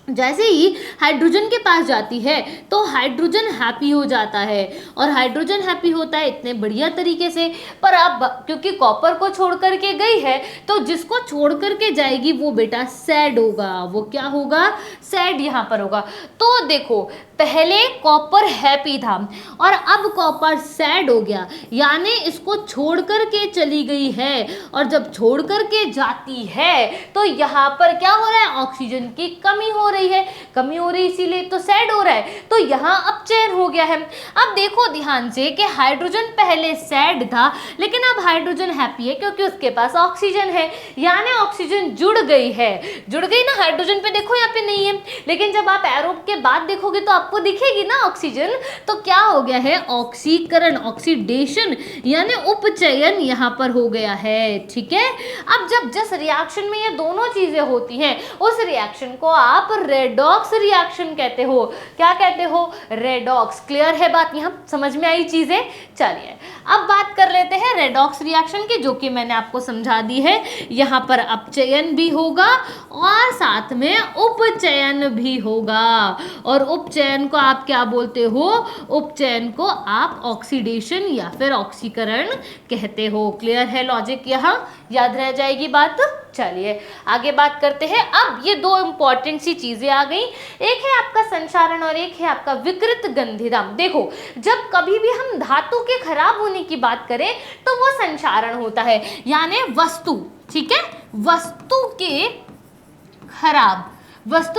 जैसे ही हाइड्रोजन के पास जाती है तो हाइड्रोजन हैप्पी हो जाता है, और हाइड्रोजन हैप्पी होता है इतने बढ़िया तरीके से। पर अब क्योंकि कॉपर को छोड़ करके गई है, तो जिसको छोड़ करके जाएगी वो बेटा सैड होगा। वो क्या होगा? सैड यहाँ पर होगा। तो देखो, पहले कॉपर हैप्पी था और अब कॉपर सैड हो गया, यानी इसको छोड़ करके चली गई है, और जब छोड़ करके जाती है तो यहाँ पर क्या हो रहा है? ऑक्सीजन की कमी हो रही है, कमी हो रही, इसीलिए तो सैड हो रहा है। तो यहाँ अपचयन हो गया है। अब देखो ध्यान से कि हाइड्रोजन पहले सैड था, लेकिन अब हाइड्रोजन हैप्पी है क्योंकि उसके पास ऑक्सीजन है, यानी ऑक्सीजन जुड़ गई है। जुड़ गई ना, हाइड्रोजन पे देखो यहाँ पे नहीं है, लेकिन जब आप एरो के बाद देखोगे तो आपको दिखेगी ना ऑक्सीजन। तो क्या हो गया है? ऑक्सीकरण, ऑक्सीडेशन, यानी उपचयन यहाँ पर हो गया है, ठीक है। अब जब जिस रिएक्शन में ये दोनों चीजें होती हैं उस रिएक्शन को आप रेडॉक्स रिएक्शन कहते हो। क्या कहते हो? रेडॉक्स। क्लियर है बात? यहाँ समझ में आई चीजें? चलिए अब बात कर लेते हैं रेडॉक्स रिएक्शन की, जो कि मैंने आपको समझा दी है। यहाँ पर अपचयन भी होगा और साथ में उपचयन भी होगा, और उपचयन को आप क्या बोलते हो? उपचयन को आप ऑक्सीडेशन या फिर ऑक्सीकरण कहते हो। क्लियर है लॉजिक? यहाँ याद रह जाएगी बात। चलिए आगे बात करते हैं। अब ये दो इंपॉर्टेंट सी चीजें आ गई, एक है आपका संचारण और एक है आपका विकृत गंधिराम। देखो, जब कभी भी हम धातु के खराब होने की बात करें तो वो संचारण होता है, यानी वस्तु, ठीक है, वस्तु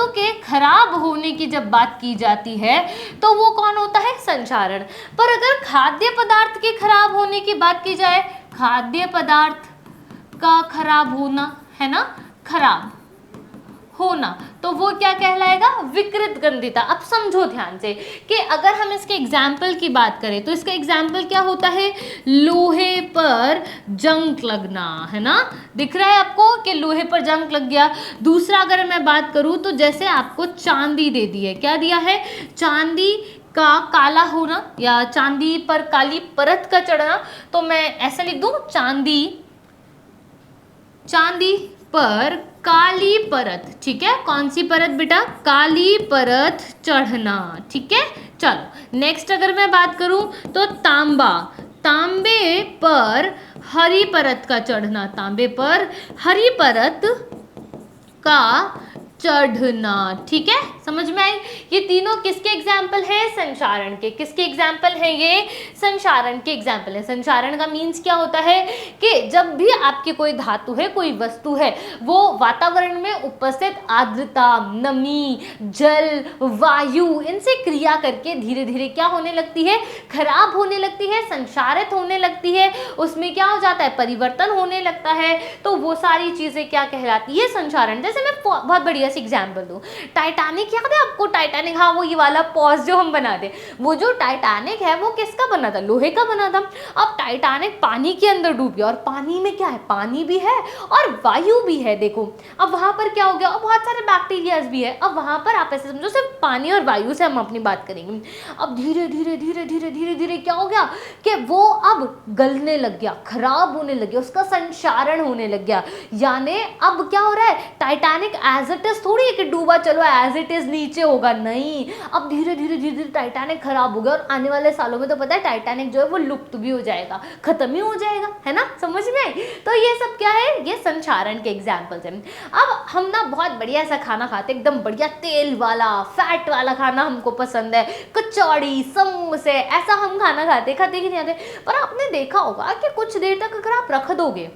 के खराब होने की जब बात की जाती है तो वो कौन होता है? संचारण। पर अगर खाद्य पदार्थ के खराब होने की बात की जाए, खाद्य पदार्थ का खराब होना है ना, खराब होना, तो वो क्या कहलाएगा? विकृत गंधिता। अब समझो ध्यान से कि अगर हम इसके एग्जाम्पल की बात करें तो इसका एग्जाम्पल क्या होता है? लोहे पर जंग लगना, है ना, दिख रहा है आपको कि लोहे पर जंग लग गया। दूसरा अगर मैं बात करूं तो जैसे आपको चांदी दे दी है, क्या दिया है? चांदी का काला होना या चांदी पर काली परत का चढ़ना, तो मैं ऐसा लिख दूं, चांदी पर काली परत, ठीक है। कौन सी परत बेटा? काली परत चढ़ना, ठीक है। चलो नेक्स्ट अगर मैं बात करूं तो तांबे पर हरी परत का चढ़ना, तांबे पर हरी परत का चढ़ना। ठीक है, समझ में आई? ये तीनों किसके एग्जाम्पल है? संचारण के। किसके एग्जाम्पल है? ये संचारण के एग्जाम्पल है। संचारण का मीन्स क्या होता है कि जब भी आपकी कोई धातु है, कोई वस्तु है, वो वातावरण में उपस्थित आर्द्रता, नमी, जल, वायु, इनसे क्रिया करके धीरे धीरे क्या होने लगती है? खराब होने लगती है, संक्षारित होने लगती है, उसमें क्या हो जाता है? परिवर्तन होने लगता है। तो वो सारी चीजें क्या कहलाती है? संचारण। जैसे मैं बहुत बढ़िया एग्जाम्पल दूं, टाइटैनिक याद है आपको? टाइटैनिक, हाँ, वो ये वाला पॉज जो हम बनाते, वो जो टाइटैनिक है वो किसका बना था? लोहे का बना था। अब टाइटैनिक पानी के अंदर डूब गया, और पानी में क्या है? पानी भी है और वायु भी है। देखो अब वहां पर क्या हो गया? अब बहुत सारे बैक्टीरियाज भी है। अब वहां पर आप ऐसे समझो सिर्फ पानी और वायु से हम अपनी बात करेंगे। अब धीरे धीरे धीरे धीरे धीरे धीरे क्या हो गया कि वो अब गलने लग गया, खराब होने लग गया, उसका संचारण होने लग गया। यानी अब क्या हो रहा है? टाइटैनिक एज इट इज थोड़ी है कि डूबा चलो एज इट इज नीचे होगा, नहीं। अब धीरे धीरे धीरे धीरे टाइटैनिक खराब हो गया, और आने वाले सालों में तो पता है टाइटैनिक जो है वो लुप्त भी हो जाएगा, खत्म ही हो जाएगा, है ना? समझ में आई? तो ये सब क्या है? ये संचारण के एग्जाम्पल्स हैं। अब हम ना बहुत बढ़िया सा खाना खाते, एकदम बढ़िया तेल वाला, फैट वाला खाना हमको पसंद है, कचौड़ी, समोसे, ऐसा हम खाना खाते कि नहीं आते? पर आपने देखा होगा कि कुछ देर तक अगर आप रख दोगे,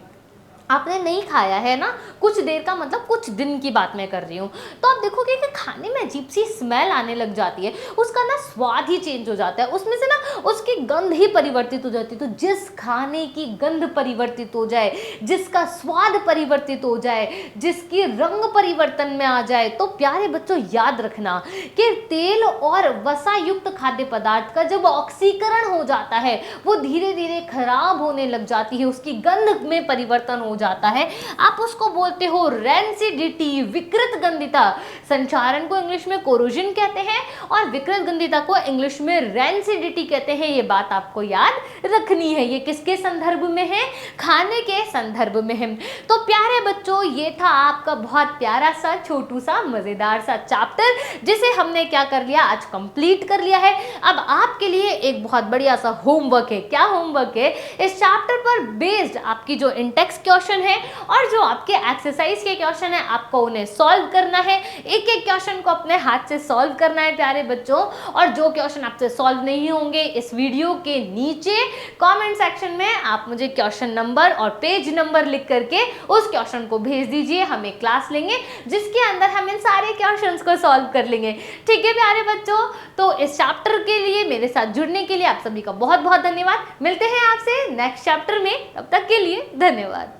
आपने नहीं खाया है ना, कुछ देर का मतलब कुछ दिन की बात मैं कर रही हूँ, तो आप देखोगे कि खाने में अजीब सी स्मेल आने लग जाती है, उसका ना स्वाद ही चेंज हो जाता है, उसमें से ना उसकी गंध ही परिवर्तित हो जाती है। तो जिस खाने की गंध परिवर्तित हो जाए, जिसका स्वाद परिवर्तित हो जाए, जिसकी रंग परिवर्तन में आ जाए, तो प्यारे बच्चों याद रखना कि तेल और वसा युक्त खाद्य पदार्थ का जब ऑक्सीकरण हो जाता है, वो धीरे धीरे खराब होने लग जाती है, उसकी गंध में परिवर्तन हो जाता है। आप उसको बोलते हो रेंसिडिटी, विकृत गंधिता। संचारण को इंग्लिश में कोरोजन कहते हैं और विकृत गंधिता को इंग्लिश में रेंसिडिटी कहते हैं। ये बात आपको याद रखनी है। ये किसके संदर्भ में है? खाने के संदर्भ में है। तो प्यारे बच्चों, ये था आपका बहुत प्यारा सा, छोटू सा, मजेदार सा चैप्टर, जिसे हमने क्या कर लिया? आज कंप्लीट कर लिया है। अब आपके लिए एक बहुत बढ़िया सा होमवर्क है। क्या होमवर्क है? इस चैप्टर पर बेस्ड आपकी जो इंटेक्स्ट क्वेश्चन है और जो आपके एक्सरसाइज के क्वेश्चन है, आपको उन्हें सॉल्व करना है। एक एक क्वेश्चन को अपने हाथ से सॉल्व करना है प्यारे बच्चों। और जो क्वेश्चन आपसे सॉल्व नहीं होंगे, इस वीडियो के नीचे कमेंट सेक्शन में आप मुझे क्वेश्चन नंबर और पेज नंबर लिख करके उस क्वेश्चन को भेज दीजिए। हम एक क्लास लेंगे जिसके अंदर हम इन सारे क्वेश्चंस को सॉल्व कर लेंगे। ठीक है प्यारे बच्चों, तो इस चैप्टर के लिए मेरे साथ जुड़ने के लिए आप सभी का बहुत बहुत धन्यवाद। मिलते हैं आपसे नेक्स्ट चैप्टर में, तब तक के लिए धन्यवाद।